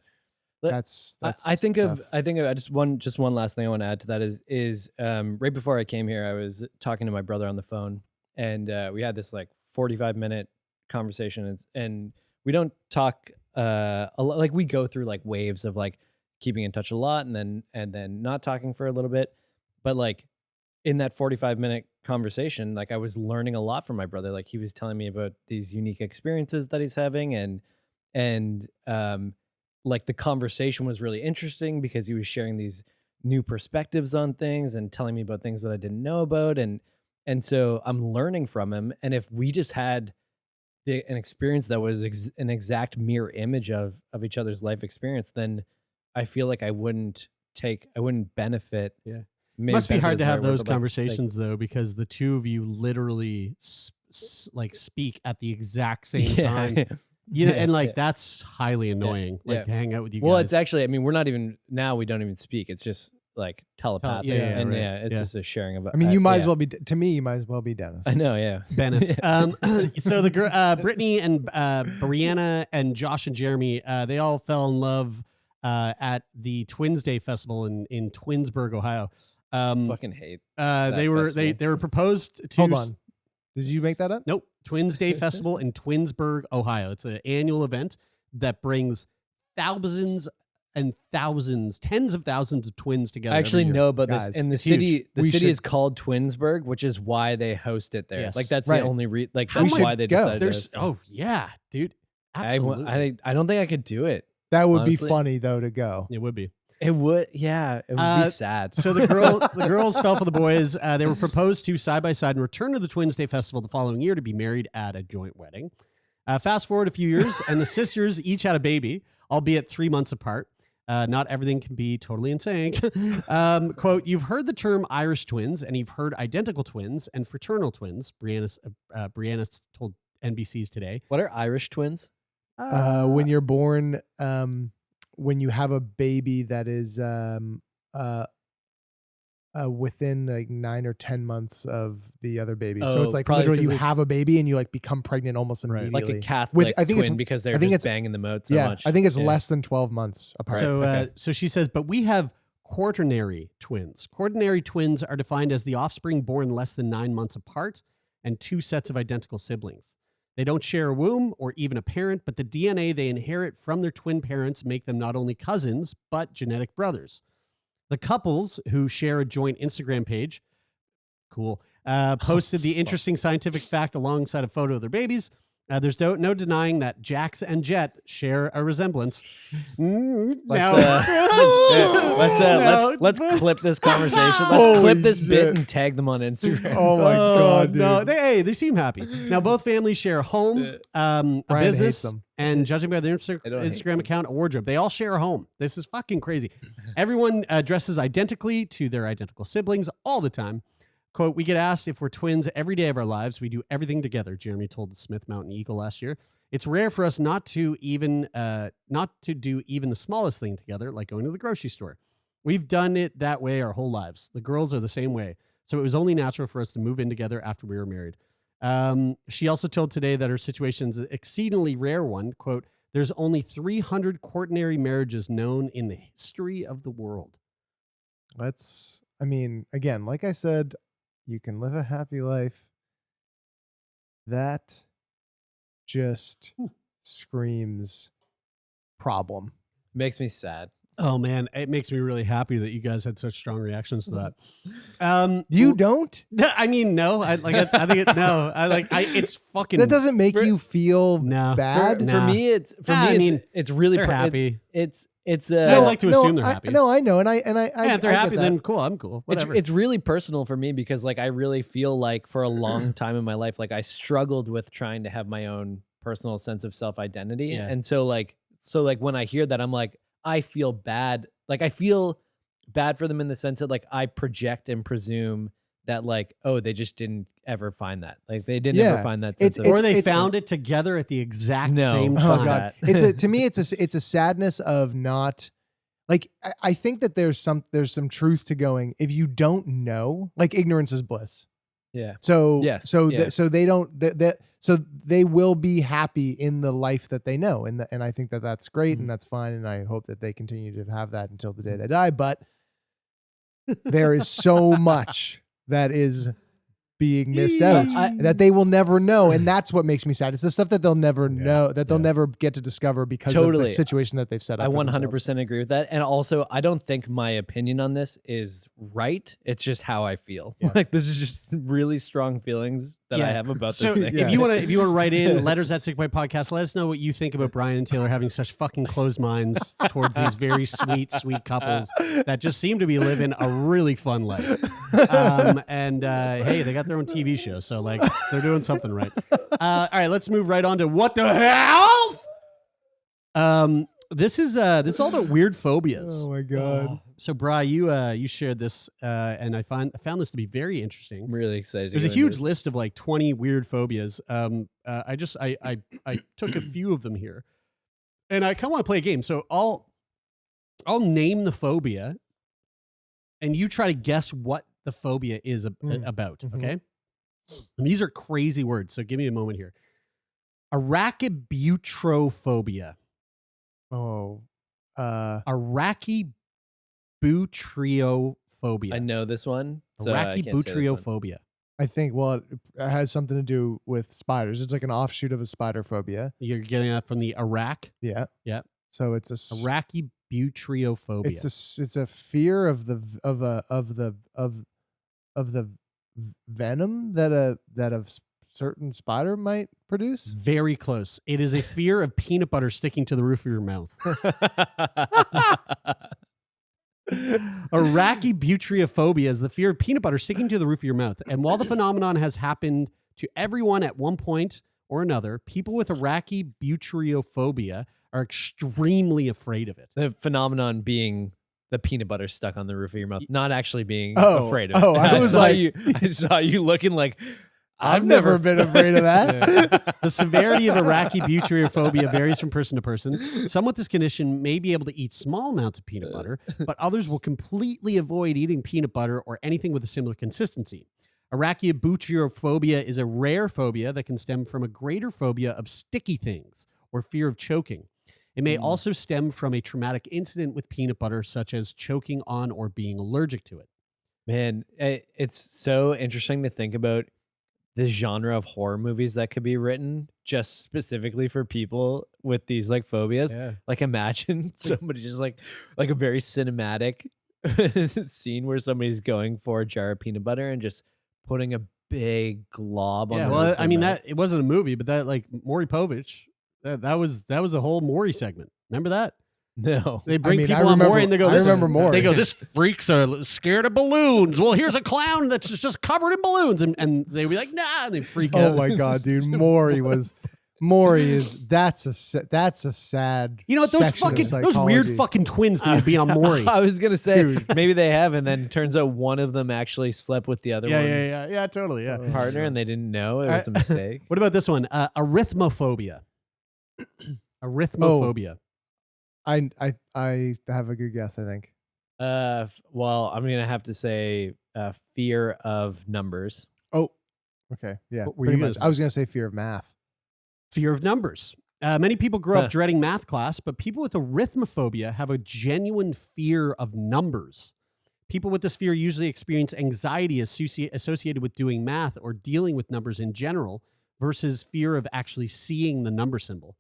That's
I think
tough.
of just one last thing I want to add to that is right before I came here, I was talking to my brother on the phone, and we had this like 45-minute conversation, and we don't talk a lot, like we go through like waves of like keeping in touch a lot and then not talking for a little bit, but like in that 45-minute conversation, like I was learning a lot from my brother. Like he was telling me about these unique experiences that he's having, and like the conversation was really interesting because he was sharing these new perspectives on things and telling me about things that I didn't know about. And so I'm learning from him. And if we just had an experience that was an exact mirror image of each other's life experience, then I feel like I wouldn't benefit.
Yeah.
Maybe
Must be
benefit
hard
is
to
the
have
right word,
those
but, like,
conversations though, because the two of you literally like speak at the exact same time. You know, and like that's highly annoying. Like to hang out with you guys.
Well, it's actually, I mean, we don't even speak. It's just like telepathic.
yeah,
and
right.
it's
Yeah.
just a sharing of.
I mean, you might as well be. To me, you might as well be Dennis.
I know, yeah.
Dennis. So the girl, Brittany and Brianna and Josh and Jeremy, they all fell in love at the Twins Day Festival in Twinsburg, Ohio.
Fucking hate.
They were proposed to.
Hold on. Did you make that up?
Nope. Twins Day Festival in Twinsburg, Ohio. It's an annual event that brings thousands and thousands, tens of thousands of twins together.
I actually
every year.
know about
Guys,
this. And the
it's
city,
huge.
the
We
city
should-
is called Twinsburg, which is why they host it there.
Yes.
Like that's
Right.
the only like
How
that's
much-
why they
go.
decided.
There's
to
oh yeah, dude. Absolutely.
I don't think I could do it.
That would
Honestly.
be funny though to go.
It would be.
It would, yeah. It would be sad.
So the girls fell for the boys. They were proposed to side by side and returned to the Twins Day Festival the following year to be married at a joint wedding. Fast forward a few years, and the sisters each had a baby, albeit 3 months apart. Not everything can be totally in sync. Quote, you've heard the term Irish twins, and you've heard identical twins and fraternal twins. Brianna told NBC's Today.
What are Irish twins?
When you're born, when you have a baby that is within like 9 or 10 months of the other baby, so
Oh,
it's like
probably
literally you
'cause
have a baby and you like become pregnant almost
Right.
immediately.
Like a Catholic
I think
twin
it's
because they're
I think
just
it's-
banging the moat so
yeah,
much.
I think it's
Yeah.
less than 12 months apart.
So,
okay.
so she says, but we have quaternary twins. Quaternary twins are defined as the offspring born less than 9 months apart and two sets of identical siblings. They don't share a womb or even a parent, but the DNA they inherit from their twin parents make them not only cousins, but genetic brothers. The couples who share a joint Instagram page, cool, posted the interesting scientific fact alongside a photo of their babies. There's no denying that Jax and Jet share a resemblance.
Let's clip this conversation. Let's
Holy
clip this
shit.
bit and tag them on Instagram.
Oh my god, dude.
No, they seem happy. Now both families share a home, a
Brian hates
business,
them.
and judging by their
I don't hate
Instagram
them.
account, a wardrobe. They all share a home. This is fucking crazy. Everyone dresses identically to their identical siblings all the time. Quote, we get asked if we're twins every day of our lives. We do everything together, Jeremy told the Smith Mountain Eagle last year. It's rare for us not to do even the smallest thing together, like going to the grocery store. We've done it that way our whole lives. The girls are the same way. So it was only natural for us to move in together after we were married. She also told Today that her situation is an exceedingly rare one. Quote, there's only 300 quaternary marriages known in the history of the world.
I mean, again, like I said, you can live a happy life. That just screams problem.
Makes me sad.
Oh man, it makes me really happy that you guys had such strong reactions to that.
You don't?
I mean, no. I think it's fucking.
That doesn't make you feel
No.
bad.
For
Nah.
me, it's really
they're happy.
It's
I like to assume they're happy.
No, I know, and I
Yeah, if they're
I get
happy,
that.
then cool. I'm cool. Whatever.
It's really personal for me because like I really feel like for a long time in my life, like I struggled with trying to have my own personal sense of self-identity.
Yeah.
And so when I hear that, I'm like, I feel bad. Like I feel bad for them in the sense that like I project and presume that like, oh, they just didn't ever find that. Like they didn't ever find that sense of
or they
it's-
found it together at the exact
No.
same
Oh,
time.
Oh god, to me it's a sadness of not like I think that there's some truth to going if you don't know, like ignorance is bliss.
Yeah.
So
Yes,
so
yeah.
so they don't so they will be happy in the life that they know, and I think that that's great and that's fine, and I hope that they continue to have that until the day they die. But there is so much that is being missed out that they will never know, and that's what makes me sad. It's the stuff that they'll never know, that they'll never get to discover because of the situation that they've set up.
I
for
100%
themselves.
agree with that. And also, I don't think my opinion on this is right. It's just how I feel. Like this is just really strong feelings that I have about
So
this thing.
if you want to write in letters at Sick Boy Podcast, let us know what you think about Brian and Taylor having such fucking closed minds towards these very sweet couples that just seem to be living a really fun life. And hey, they got their own TV show, so like they're doing something right. All right, let's move right on to what the hell. This is all about weird phobias.
Oh my god!
So, Bri, you shared this, and I found this to be very interesting.
I'm really excited.
There's a
to go into
huge
this.
list of like 20 weird phobias. I took a few of them here, and I kind of want to play a game. So I'll name the phobia, and you try to guess what the phobia is about. Okay. And these are crazy words. So give me a moment here. Arachibutyrophobia.
Oh.
Arachibutyrophobia.
I know this one. So I can't say this one.
Arachibutyrophobia.
I think, well, it has something to do with spiders. It's like an offshoot of a spider phobia.
You're getting that from the Iraq?
Yeah.
Yeah.
So it's a
Arachibutyrophobia.
It's a fear of the venom that a certain spider might produce.
Very close. It is a fear of peanut butter sticking to the roof of your mouth. Arachibutyrophobia is the fear of peanut butter sticking to the roof of your mouth. And while the phenomenon has happened to everyone at one point or another, people with arachibutyrophobia are extremely afraid of it.
The phenomenon being the peanut butter stuck on the roof of your mouth, not actually being afraid of it.
Oh, I was like,
I saw you looking like,
I've never been afraid of that.
The severity of arachibutyrophobia varies from person to person. Some with this condition may be able to eat small amounts of peanut butter, but others will completely avoid eating peanut butter or anything with a similar consistency. Arachibutyrophobia is a rare phobia that can stem from a greater phobia of sticky things or fear of choking. It may also stem from a traumatic incident with peanut butter, such as choking on or being allergic to it.
Man, it's so interesting to think about the genre of horror movies that could be written just specifically for people with these like phobias.
Yeah.
Like imagine somebody just like a very cinematic scene where somebody's going for a jar of peanut butter and just putting a big glob on.
Yeah,
the
well,
roof of
I mean
their
that it wasn't a movie, but that like Maury Povich, that was a whole Maury segment. Remember that?
No.
They bring people on Maury and they go,
I remember Maury.
They go, this freaks are scared of balloons. Well, here's a clown that's just covered in balloons. And they'd be like, nah, and they freak out.
Oh my God, dude. That's a sad.
You know what? Those weird fucking twins that would be on Maury.
I was going to say, maybe they have, and then turns out one of them actually slept with the other one's
Yeah, totally. Yeah.
partner, and they didn't know it was a mistake.
What about this one? Arithmophobia. Arithmophobia.
I have a good guess, I think.
Well, I'm gonna have to say fear of numbers.
Oh, okay, yeah.
What were
Pretty
you
much.
gonna say?
I was gonna say fear of math.
Fear of numbers. Many people grow up dreading math class, but people with arithmophobia have a genuine fear of numbers. People with this fear usually experience anxiety associated with doing math or dealing with numbers in general versus fear of actually seeing the number symbol.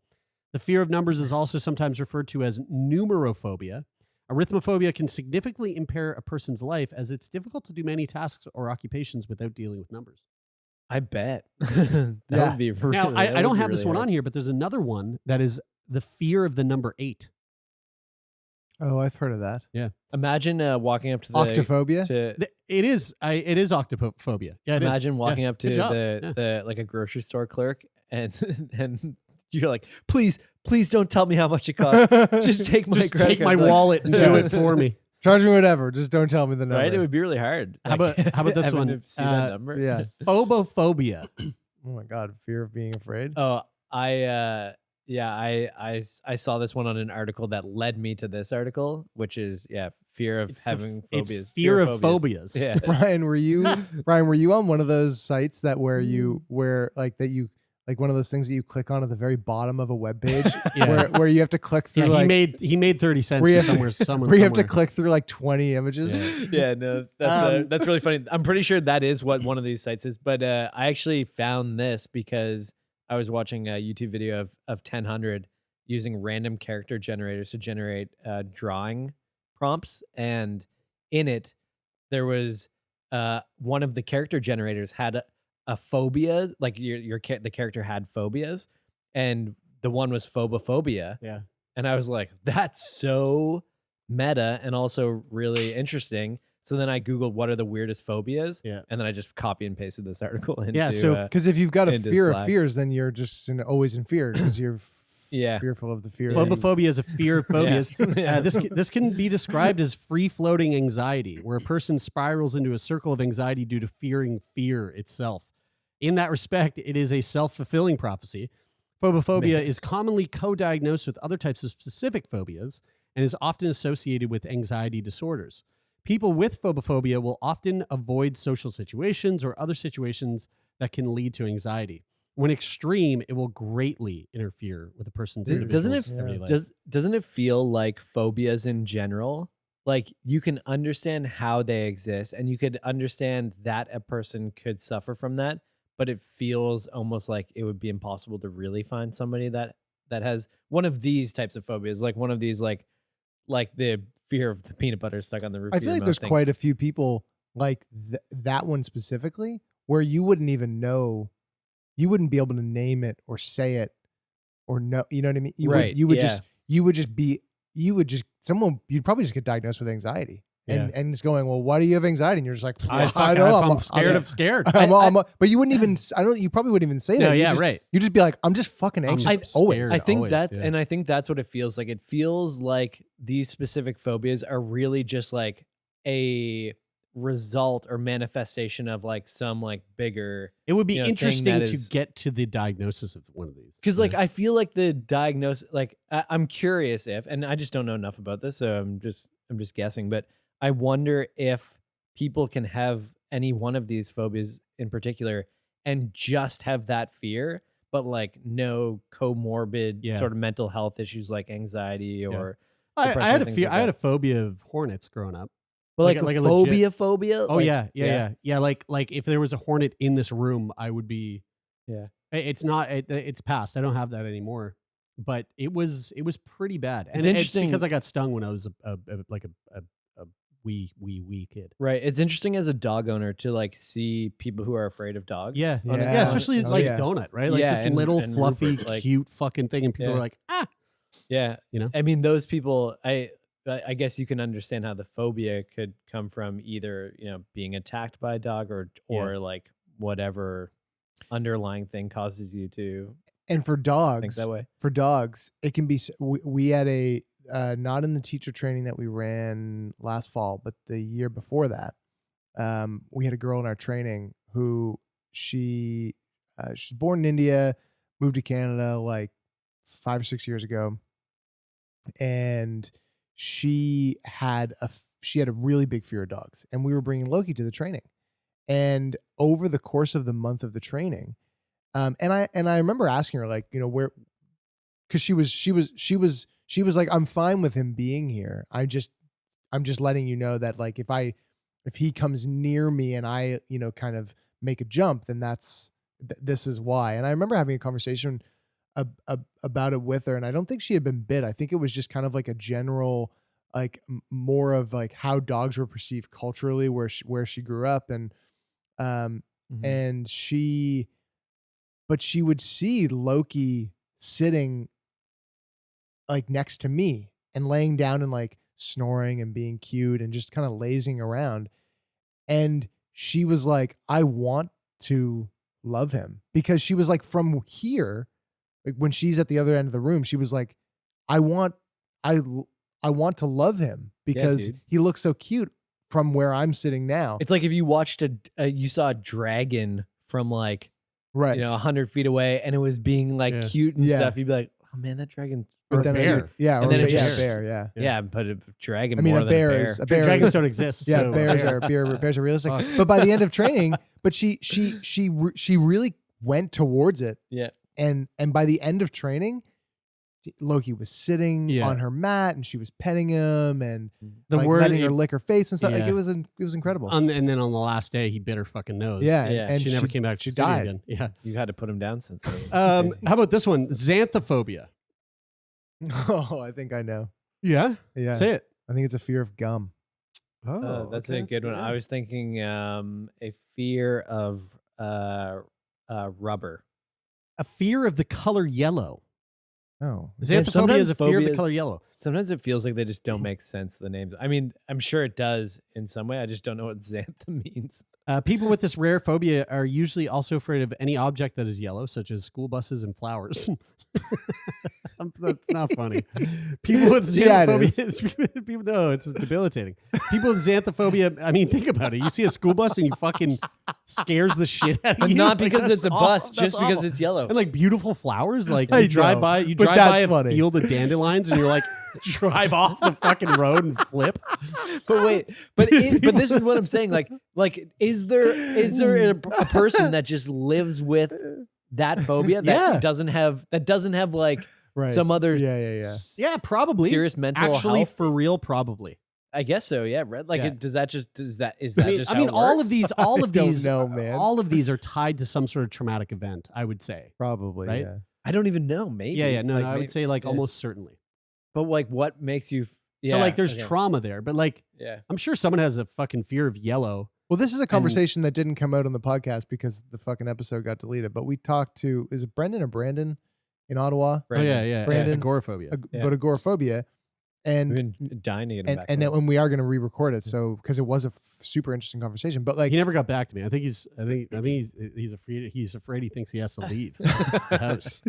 The fear of numbers is also sometimes referred to as numerophobia. Arithmophobia can significantly impair a person's life as it's difficult to do many tasks or occupations without dealing with numbers.
I bet. That would be really,
now, I don't have this one
hard.
on here, but there's another one that is the fear of the number 8.
Oh, I've heard of that.
Yeah.
Imagine walking up to the
Octophobia?
It is octophobia. Yeah,
imagine walking up to
Good job.
the like a grocery store clerk and you're like, please don't tell me how much it costs. Just take my
Just
credit
take
card.
my wallet and do it for me.
Charge me whatever. Just don't tell me the number.
Right? It would be really hard.
How about this
having
one?
to see that number.
Yeah.
Phobophobia.
Oh my God. Fear of being afraid.
Oh, I saw this one on an article that led me to this article, which is fear of having phobias.
It's fear of phobias.
Yeah.
Brian, were you on one of those sites that where one of those things that you click on at the very bottom of a web page where you have to click through
he made 30 cents
where you
for
have
somewhere.
where you have to click through like 20 images.
Yeah, no, that's really funny. I'm pretty sure that is what one of these sites is, but I actually found this because I was watching a YouTube video of 1000 using random character generators to generate drawing prompts, and in it there was one of the character generators had a phobia, like the character had phobias, and the one was phobophobia.
Yeah.
And I was like, that's so meta and also really interesting. So then I Googled what are the weirdest phobias, and then I just copy and pasted this article into.
So
because if you've got a fear
Slack.
of fears, then you're just always in fear because you're fearful of the fear.
Phobophobia is a fear of phobias. This can be described as free-floating anxiety, where a person spirals into a circle of anxiety due to fearing fear itself. In that respect, it is a self-fulfilling prophecy. Phobophobia is commonly co-diagnosed with other types of specific phobias and is often associated with anxiety disorders. People with phobophobia will often avoid social situations or other situations that can lead to anxiety. When extreme, it will greatly interfere with a person's everyday life.
Doesn't it feel like phobias in general? Like you can understand how they exist and you could understand that a person could suffer from that, but it feels almost like it would be impossible to really find somebody that has one of these types of phobias, like one of these like the fear of the peanut butter stuck on the roof.
I feel like there's quite a few people like that one specifically where you wouldn't even know, you wouldn't be able to name it or say it or know, you know what I mean? You'd probably just get diagnosed with anxiety. And it's going, well, why do you have anxiety? And you're just like, I don't know.
I'm scared. I'm scared.
But you wouldn't even, you probably wouldn't even say that.
No,
you
yeah,
just,
right.
You just be like, I'm just fucking anxious. Always.
I think
always,
that's,
yeah.
and I think that's what it feels like. It feels like these specific phobias are really just like a result or manifestation of like some like bigger.
It would be
thing
interesting
that
to
is-
get to the diagnosis of one of these.
Because like I feel like the diagnosis, like I'm curious if, and I just don't know enough about this, so I'm just guessing, but I wonder if people can have any one of these phobias in particular and just have that fear, but like no comorbid sort of mental health issues like anxiety or
I
depression
had
or
a
things
fear.
like
I had
that.
a phobia of hornets growing up.
But like
a
a
legit-
phobia.
Oh
like,
yeah. Like if there was a hornet in this room, I would be.
Yeah.
It's not. It's past. I don't have that anymore. But it was pretty bad. And
It's interesting
because I got stung when I was a wee kid.
Right. It's interesting as a dog owner to like see people who are afraid of dogs.
Yeah.
on a-
Yeah. Especially
Oh,
like
yeah.
Donut, right? Like
Yeah,
this
and-
little
and
fluffy,
Rupert, like-
cute fucking thing, and people
Yeah.
are like,
Yeah.
You know?
I mean, those people, I guess you can understand how the phobia could come from either, being attacked by a dog or like whatever underlying thing causes you to
And for
think
dogs,
that way.
it can be, we had a, not in the teacher training that we ran last fall, but the year before that, we had a girl in our training who she's born in India, moved to Canada like 5 or 6 years ago. And she had a really big fear of dogs, and we were bringing Loki to the training. And over the course of the month of the training, and I remember asking her, like, where, because she was like, I'm fine with him being here. I'm just letting you know that like if he comes near me and I kind of make a jump, then this is why. And I remember having a conversation about it with her, and I don't think she had been bit. I think it was just kind of like a general, like more of like how dogs were perceived culturally where she grew up, and and she would see Loki sitting like next to me and laying down and like snoring and being cute and just kind of lazing around, and she was like, I want to love him, because she was like, from here, like when she's at the other end of the room, she was like, I want to love him because he looks so cute from where I'm sitting now.
It's like if you watched you saw a dragon from like,
Right.
100 feet away, and it was being like cute and stuff. You'd be like, oh man, that dragon.
But
Or
then
a bear.
yeah,
And
or
then
a
it just-
bear, yeah.
Yeah, but a dragon.
I mean,
more
a
than
bear
a bear.
is a bear.
Dragons don't exist.
Yeah,
so
bears are realistic. But by the end of training, but she really went towards it.
Yeah.
And by the end of training, Loki was sitting on her mat and she was petting him and letting her lick her face and stuff. Like it was incredible.
And then on the last day, he bit her fucking nose.
Yeah,
and
she never came back.
She
to the studio
died.
again. Yeah.
You had to put him down since.
How about this one? Xanthophobia.
Oh, I think I know.
Yeah.
Yeah.
Say it.
I think it's a fear of gum.
That's a good one. I was thinking a fear of rubber.
A fear of the color yellow.
Oh.
Xanthophobia is a fear of the
phobias-
color yellow.
Sometimes it feels like they just don't make sense, the names. I mean, I'm sure it does in some way. I just don't know what xantha means.
People with this rare phobia are usually also afraid of any object that is yellow, such as school buses and flowers. That's not funny. People with xanthophobia, people know it's debilitating. People with xanthophobia, I mean, think about it. You see a school bus and you fucking scares the shit out of
But
you.
not because it's a bus,
That's
just because
awful.
it's yellow.
And like beautiful flowers, like
I
you drive
know,
by a
funny.
field of dandelions and you're like, drive off the fucking road and flip.
But wait, but this is what I'm saying. Like, is there a person that just lives with that phobia that doesn't have like some other
Yeah, probably
serious mental
actually
health?
for real, probably.
I guess so. Yeah, right. Like,
Yeah.
is that just
I mean,
how it
all
works?
of these, all of
don't
these,
know, man.
all of these are tied to some sort of traumatic event. I would say.
Probably,
Right?
yeah.
I don't even know. Maybe.
Yeah, no,
Like,
I would say like almost certainly.
But like, what makes you?
So like, there's
okay.
trauma there, but like,
Yeah.
I'm sure someone has a fucking fear of yellow.
Well, this is a conversation that didn't come out on the podcast because the fucking episode got deleted. But we talked to, is it Brendan or Brandon in Ottawa?
Brandon.
Oh yeah,
Brandon.
agoraphobia.
But agoraphobia.
We've
And
been dying to get him back.
and
on.
then we are going to re-record it, so because it was a super interesting conversation. But like,
He never got back to me. I think he's afraid. He's afraid he thinks he has to leave the house.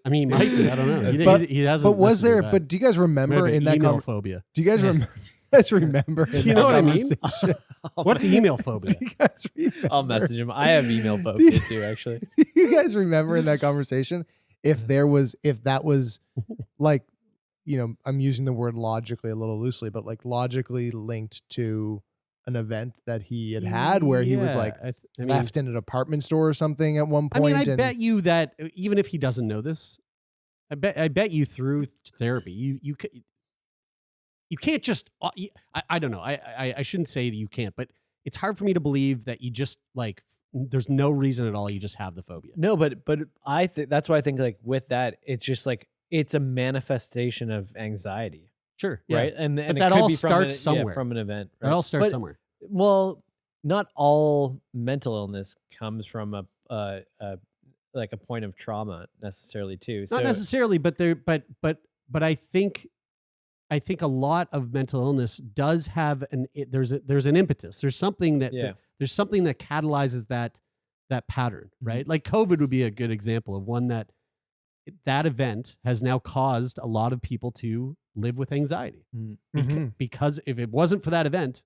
I mean, he might be. I don't know. He hasn't.
but was
messaged me
there?
back.
But do you guys remember in that
email phobia?
Do you guys remember?
Do you know what I mean?
conversation?
What's email phobia?
Do you guys remember?
I'll message him. I have email phobia too, actually.
Do you guys remember in that conversation if that was like, you know, I'm using the word logically a little loosely, but like logically linked to an event that he had where he was like
I mean,
left in an apartment store or something at one
I
point.
mean, I
and
bet you that even if he doesn't know this, I bet you through therapy, you can't just. I don't know. I shouldn't say that you can't, but it's hard for me to believe that you just like. There's no reason at all. You just have the phobia.
No, but I think that's why I think like with that, it's just like it's a manifestation of anxiety,
Sure,
right? And
But
it
that
could
all
be from
starts
an,
somewhere.
from an event. Right?
It all starts
But-
somewhere.
Well, not all mental illness comes from a like a point of trauma necessarily too.
Not necessarily, but I think a lot of mental illness does have there's an impetus. There's something that there's something that catalyzes that pattern, right? Like COVID would be a good example of one that event has now caused a lot of people to live with anxiety because if it wasn't for that event,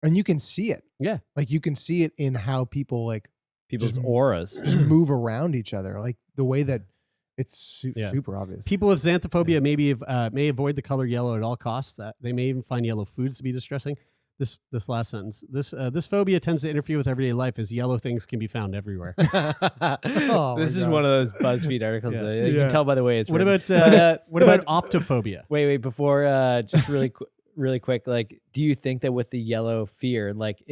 and you can see it.
Yeah.
Like you can see it in how people like
people's
just-
auras.
just move around each other. Like the way that it's super obvious.
people with xanthophobia may avoid the color yellow at all costs. That they may even find yellow foods to be distressing. This last sentence. This phobia tends to interfere with everyday life as yellow things can be found everywhere.
Oh,
This
my
is
God.
one of those BuzzFeed articles.
Yeah.
That you
Yeah.
can tell by the way it's
What
written.
about
But,
what about optophobia?
wait before just really quick, like, do you think that with the yellow fear, like,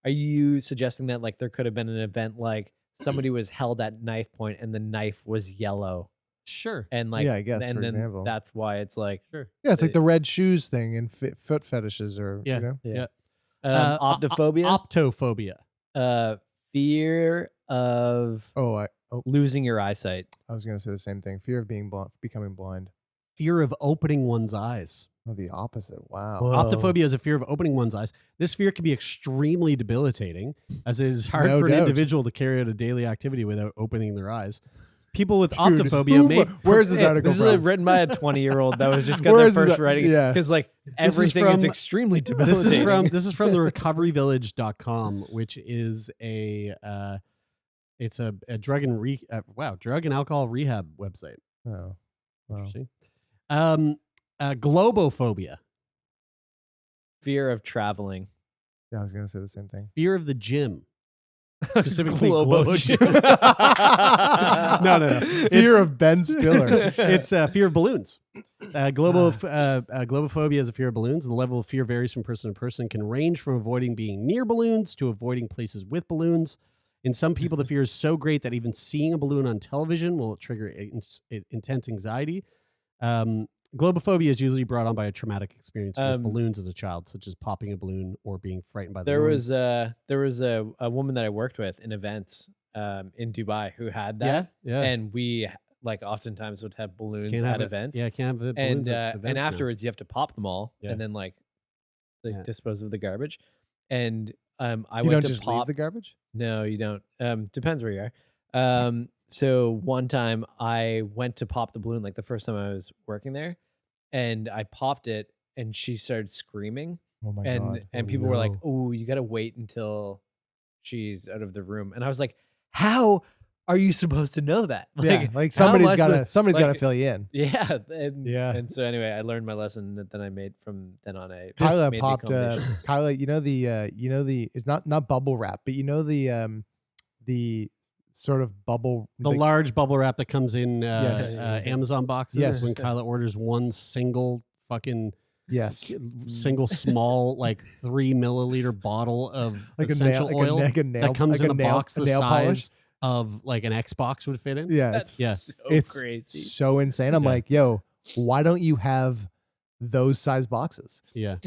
are you suggesting that like there could have been an event like somebody was held at knife point and the knife was yellow
Sure.
and like
Yeah, I guess,
and
for
then
example.
that's why it's like
Sure.
Yeah, it's like the red shoes thing and foot fetishes, or
Yeah.
you know.
Yeah.
optophobia,
Optophobia.
fear of
I
losing your eyesight.
was gonna say the same thing. Fear of becoming blind.
Fear of opening one's eyes.
Oh, the opposite. Wow.
Whoa.
Optophobia is a fear of opening one's eyes. This fear can be extremely debilitating, as it is hard
No
for an
doubt.
individual to carry out a daily activity without opening their eyes. People with optophobia may.
Where's this article
This
from?
is written by a 20-year-old that was just got
Where
their
is this
first
at?
writing.
Yeah.
Because like
This is
everything is
from-
extremely debilitating.
This is from the recoveryvillage.com, which is it's a drug and drug and alcohol rehab website.
Oh, wow.
Interesting. Globophobia,
Fear of traveling.
Yeah, I was gonna say the same thing.
fear of the gym. Specifically,
Globo
Globo
gym.
gym. No.
Fear of Ben Stiller.
It's fear of balloons. Globophobia is a fear of balloons. The level of fear varies from person to person, can range from avoiding being near balloons to avoiding places with balloons. In some people, the fear is so great that even seeing a balloon on television will trigger intense anxiety. Globophobia is usually brought on by a traumatic experience with balloons as a child, such as popping a balloon or being frightened by the
There
balloons.
was a woman that I worked with in events in Dubai who had that.
Yeah.
And we like oftentimes would have balloons
Can't
at
have it-
events.
Yeah, can't have the balloons
And
at
and
events now.
afterwards you have to pop them all
Yeah.
and then like
Yeah.
dispose of the garbage. And I
You
went
don't
to
just
pop.
leave the garbage.
No, you don't. Depends where you are. So one time I went to pop the balloon, like the first time I was working there, and I popped it, and she started screaming.
Oh my
and
God.
and
Oh,
people were like,
no.
"Oh, you got to wait until she's out of the room." And I was like, "How are you supposed to know that?"
Yeah, like
how am
somebody's
I
got
supposed-
to
like,
fill you in.
Yeah, and,
Yeah.
And so anyway, I learned my lesson that then I made from then on. I
Kyla
made the
popped.
accommodation.
Kyla, you know the it's not bubble wrap, but you know the sort of bubble.
The large bubble wrap that comes in
Yes.
Amazon boxes
Yes.
when Kyla orders one single fucking
Yes.
single small like 3 milliliter bottle of
Like a
essential
nail,
oil
like a nail,
that comes
like
in a box the
nail
size
polish.
of like an Xbox would fit in.
Yeah,
That's
it's
so
it's
crazy.
so insane. I'm
Yeah.
like, yo, why don't you have those size boxes?
Yeah.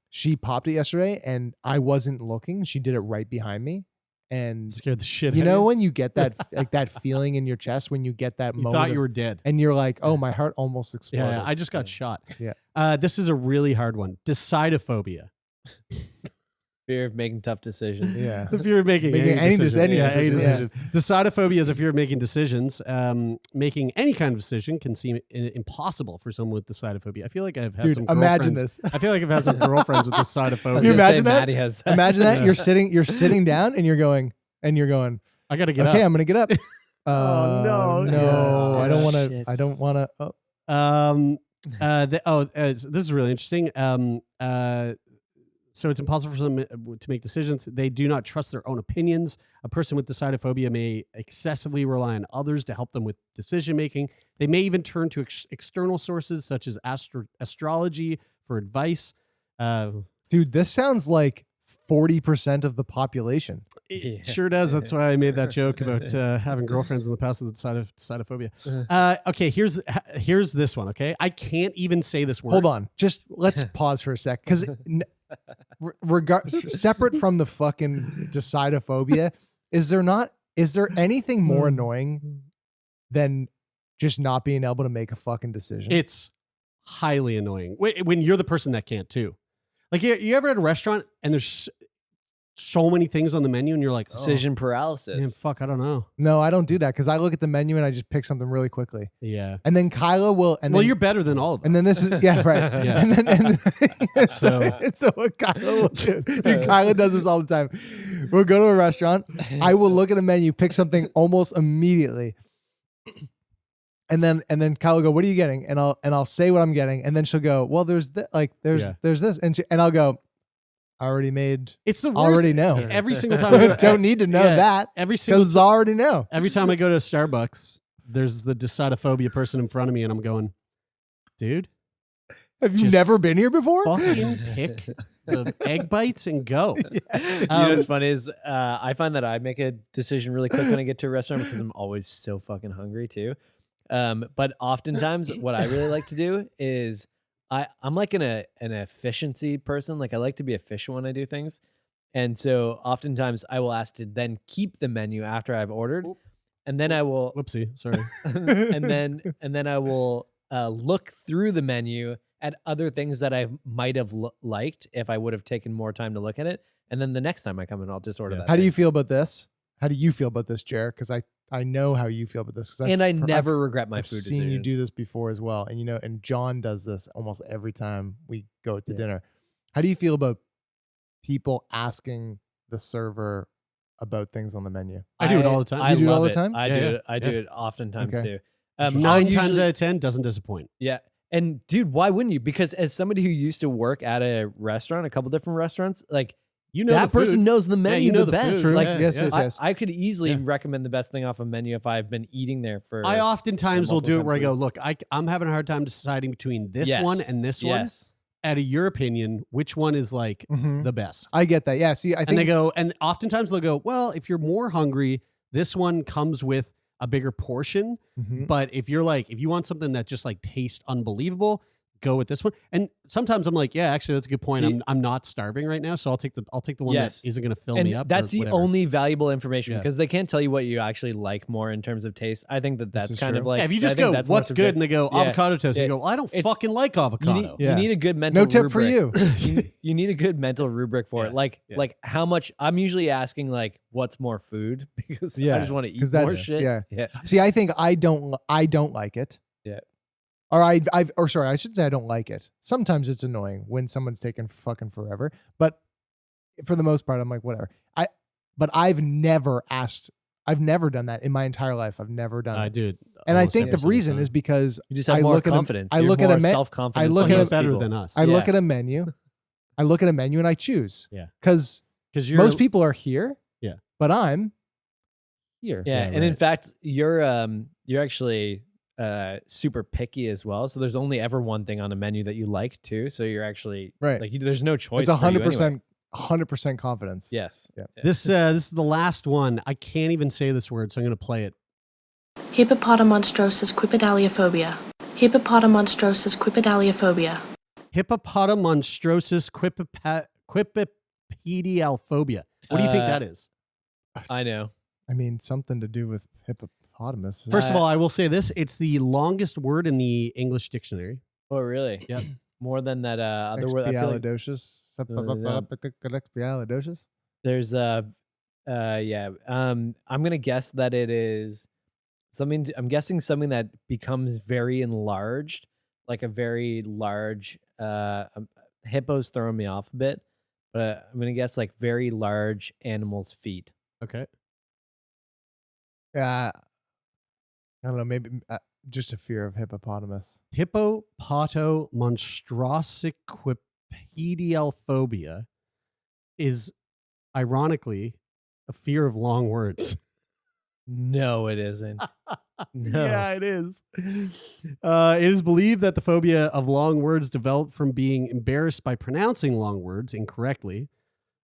She popped it yesterday, and I wasn't looking. She did it right behind me, and
Scared the shit
you
out
know
of
when you get that like that feeling in your chest when you get that
you
moment,
thought
of-
you were dead.
and you're like, oh, my heart almost exploded.
Yeah, I just got shot.
Yeah.
This is a really hard one. Decidophobia.
Fear of making tough decisions.
Yeah.
The fear of making
Making any
decision.
decision.
Yeah,
Any
any
decision,
decision. Decidophobia is a fear of making decisions. Making any kind of decision can seem impossible for someone with decidophobia. I feel like I've had
Dude,
some
imagine
girlfriends-
this.
I feel like I've had some girlfriends with
I was
decidophobia.
You
gonna
imagine
say
that?
Maddie has that.
Imagine that
Yeah.
you're sitting down, and you're going,
I got to get
okay,
up.
I'm gonna get up.
Oh, no.
no,
Yeah.
I don't want to.
Shit.
I don't want to. Oh.
This is really interesting. So it's impossible for them to make decisions. They do not trust their own opinions. A person with decidophobia may excessively rely on others to help them with decision making. They may even turn to external sources such as astrology for advice.
Dude, this sounds like 40% of the population.
It
Yeah.
sure does. That's why I made that joke about having girlfriends in the past with decidophobia. Okay, here's this one. Okay, I can't even say this word.
Hold on, just let's pause for a sec, because separate from the fucking decidophobia, is there anything more annoying than just not being able to make a fucking decision?
It's highly annoying when you're the person that can't too. Like you ever at a restaurant and there's so many things on the menu and you're like,
Decision
oh,
paralysis.
man, fuck, I don't know.
No, I don't do that, because I look at the menu and I just pick something really quickly,
Yeah.
and then Kyla will. And
Well,
then,
you're better than all of us.
And then this is right.
Yeah.
And so what Kyla will do, dude, Kyla does this all the time. We'll go to a restaurant. I will look at a menu, pick something almost immediately, and then Kyla will go, "What are you getting?" And I'll say what I'm getting, and then she'll go, "Well, there's this," and I'll go, "I already made.
It's the worst.
Already know.
Every single time. I go,
Don't need to know
Yeah,
that
Every single
because I already know."
every time I go to a Starbucks, there's the decidophobia person in front of me, and I'm going, dude,
Have you
Just
never been here before?
fucking pick the egg bites and go.
You know what's funny is I find that I make a decision really quick when I get to a restaurant because I'm always so fucking hungry too. But oftentimes what I really like to do is I'm like an efficiency person. Like I like to be efficient when I do things. And so oftentimes I will ask to then keep the menu after I've ordered. And then I will
Whoopsie, sorry.
and then I will look through the menu at other things that I might have liked if I would have taken more time to look at it. And then the next time I come in, I'll just order that.
How do you
thing.
feel about this? How do you feel about this, Jer? Because I know how you feel about this. Because
And I never regret my
I've
food
seen you
decisions.
do this before as well, and and John does this almost every time we go to dinner. How do you feel about people asking the server about things on the menu?
I do it all the time.
I
You do it all
love
the time?
I
Yeah,
do
yeah,
it. I do it oftentimes
Okay.
too.
9 times
usually-
out of 10 doesn't disappoint.
Yeah. And dude, why wouldn't you? Because as somebody who used to work at a restaurant, a couple different restaurants, like
You know
that
the
person
food.
knows the menu
you know
the
the
best.
food.
True.
Like,
Yes, yes, yes.
I could easily
Yeah.
recommend the best thing off a menu if I've been eating there for.
I oftentimes will
multiple
do it where I
times
go,
a
look, I'm having a hard time deciding between this
Yes.
one and this one.
Yes.
Out of your opinion, which one is like
Mhm.
the best?
I get that. Yeah. See, I
And
think
they go, and oftentimes they'll go, well, if you're more hungry, this one comes with a bigger portion.
Mhm.
But if you're like, if you want something that just like tastes unbelievable, go with this one. And sometimes I'm like, yeah, actually, that's a good point.
See,
I'm not starving right now, so I'll take the one that isn't going to fill me up.
That's the
whatever.
only valuable information
Yeah.
because they can't tell you what you actually like more in terms of taste. I think that's kind of like
if you just go, what's good, and they go avocado toast, and you go, well, I don't fucking like avocado.
You need a good mental.
No tip
rubric.
for you.
You need a good mental rubric for it. Like how much. I'm usually asking like, what's more food because I just want to eat more shit.
Yeah. See, I think I don't like it.
Yeah.
Or I should say I don't like it. Sometimes it's annoying when someone's taking fucking forever, but for the most part, I'm like, whatever. But I've never done that in my entire life. I've never done it.
I do.
And I think the reason is because
you just have more confidence.
I look at a
self-confidence.
I look at
better than us.
I look at a menu. I look at a menu and I choose.
Yeah.
Because most people are here.
Yeah.
But I'm here.
Yeah. And in fact, you're actually super picky as well. So there's only ever one thing on a menu that you like too. So you're actually
right.
Like there's no choice.
It's 100% confidence.
Yes.
Yeah.
This is the last one. I can't even say this word, so I'm going to play it.
Hippopotomonstrosesquippedaliophobia. Hippopotomonstrosesquippedaliophobia.
Hippopotomonstrosesquippedaliophobia. What do you think that is?
I know.
I mean, something to do with hippopotamus.
First of all, I will say this. It's the longest word in the English dictionary.
Oh, really?
Yep.
More than that other word.
Expialidocious.
There's I'm gonna guess that it is something. I'm guessing something that becomes very enlarged, like a very large. Hippos throwing me off a bit, but I'm gonna guess like very large animals' feet.
Okay.
I don't know. Maybe just a fear of hippopotamus.
Hippopotomonstrosesquippedaliophobia is ironically a fear of long words.
No, it isn't. No.
Yeah, it is. It is believed that the phobia of long words developed from being embarrassed by pronouncing long words incorrectly.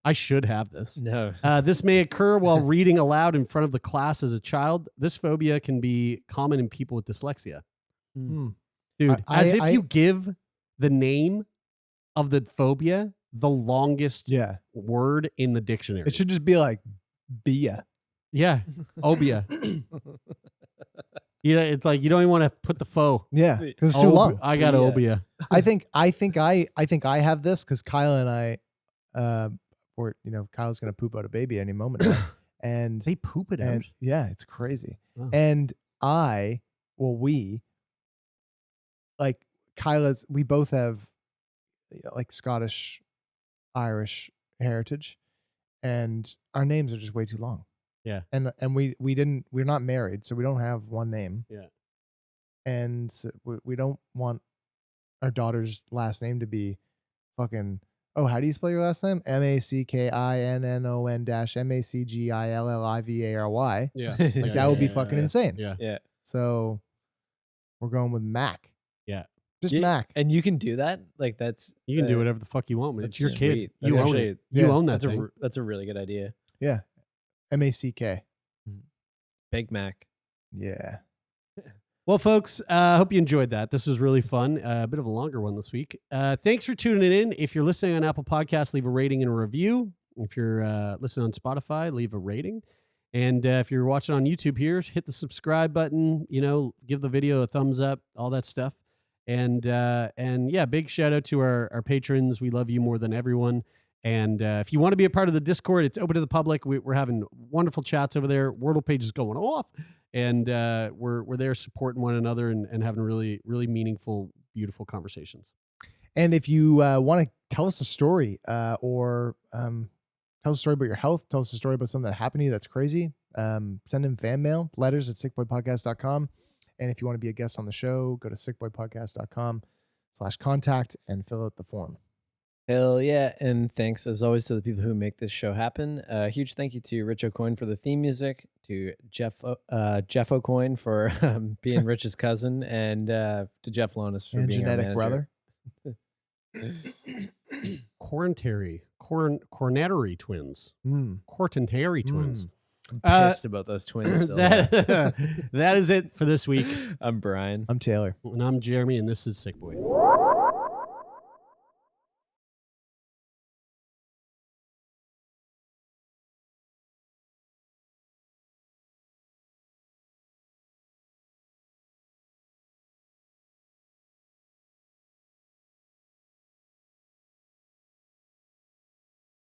I should have this.
No.
This may occur while reading aloud in front of the class as a child. This phobia can be common in people with dyslexia.
Mm.
Dude, if you give the name of the phobia the longest word in the dictionary.
It should just be like Bia.
Yeah. Obia. It's like you don't even want to put the faux.
Yeah, because it's too long.
I got obia.
I think I have this because Kyle and I, Kyle's gonna poop out a baby any moment now, and
they poop it out.
Yeah, it's crazy.
Oh.
And we both have like Scottish, Irish heritage, and our names are just way too long.
Yeah.
And we're not married, so we don't have one name.
Yeah.
And so we don't want our daughter's last name to be fucking, how do you spell your last name? MACKINNON-MACGILLIVARY.
Yeah.
Like that would be fucking insane.
Yeah.
Yeah.
So we're going with Mac.
Yeah.
Just Mac.
And you can do that? Like that's
you can do whatever the fuck you want, man. It's your kid.
That's
You own it. You own that thing.
That's a really good idea.
Yeah. MACK.
Big Mac.
Yeah.
Well, folks, I hope you enjoyed that. This was really fun. A bit of a longer one this week. Thanks for tuning in. If you're listening on Apple Podcasts, leave a rating and a review. If you're listening on Spotify, leave a rating. And if you're watching on YouTube here, hit the subscribe button, give the video a thumbs up, all that stuff. And yeah, big shout out to our patrons. We love you more than everyone. And if you want to be a part of the Discord, it's open to the public. We're having wonderful chats over there. Wordle page is going off. And we're there supporting one another and having really, really meaningful, beautiful conversations.
And if you want to tell us a story or tell us a story about your health, tell us a story about something that happened to you that's crazy, send in fan mail, letters at sickboypodcast.com. And if you want to be a guest on the show, go to sickboypodcast.com/contact and fill out the form.
Hell yeah. And thanks as always to the people who make this show happen. Huge thank you to Rich O'Coin for the theme music, to Jeff O'Coin for being Rich's cousin, and to Jeff Lonis for
and
being
genetic
our
brother.
Cornetary twins. Cortentary twins.
I'm pissed about those twins.
That is it for this week.
I'm Brian.
I'm Taylor.
And I'm Jeremy, and this is Sick Boy.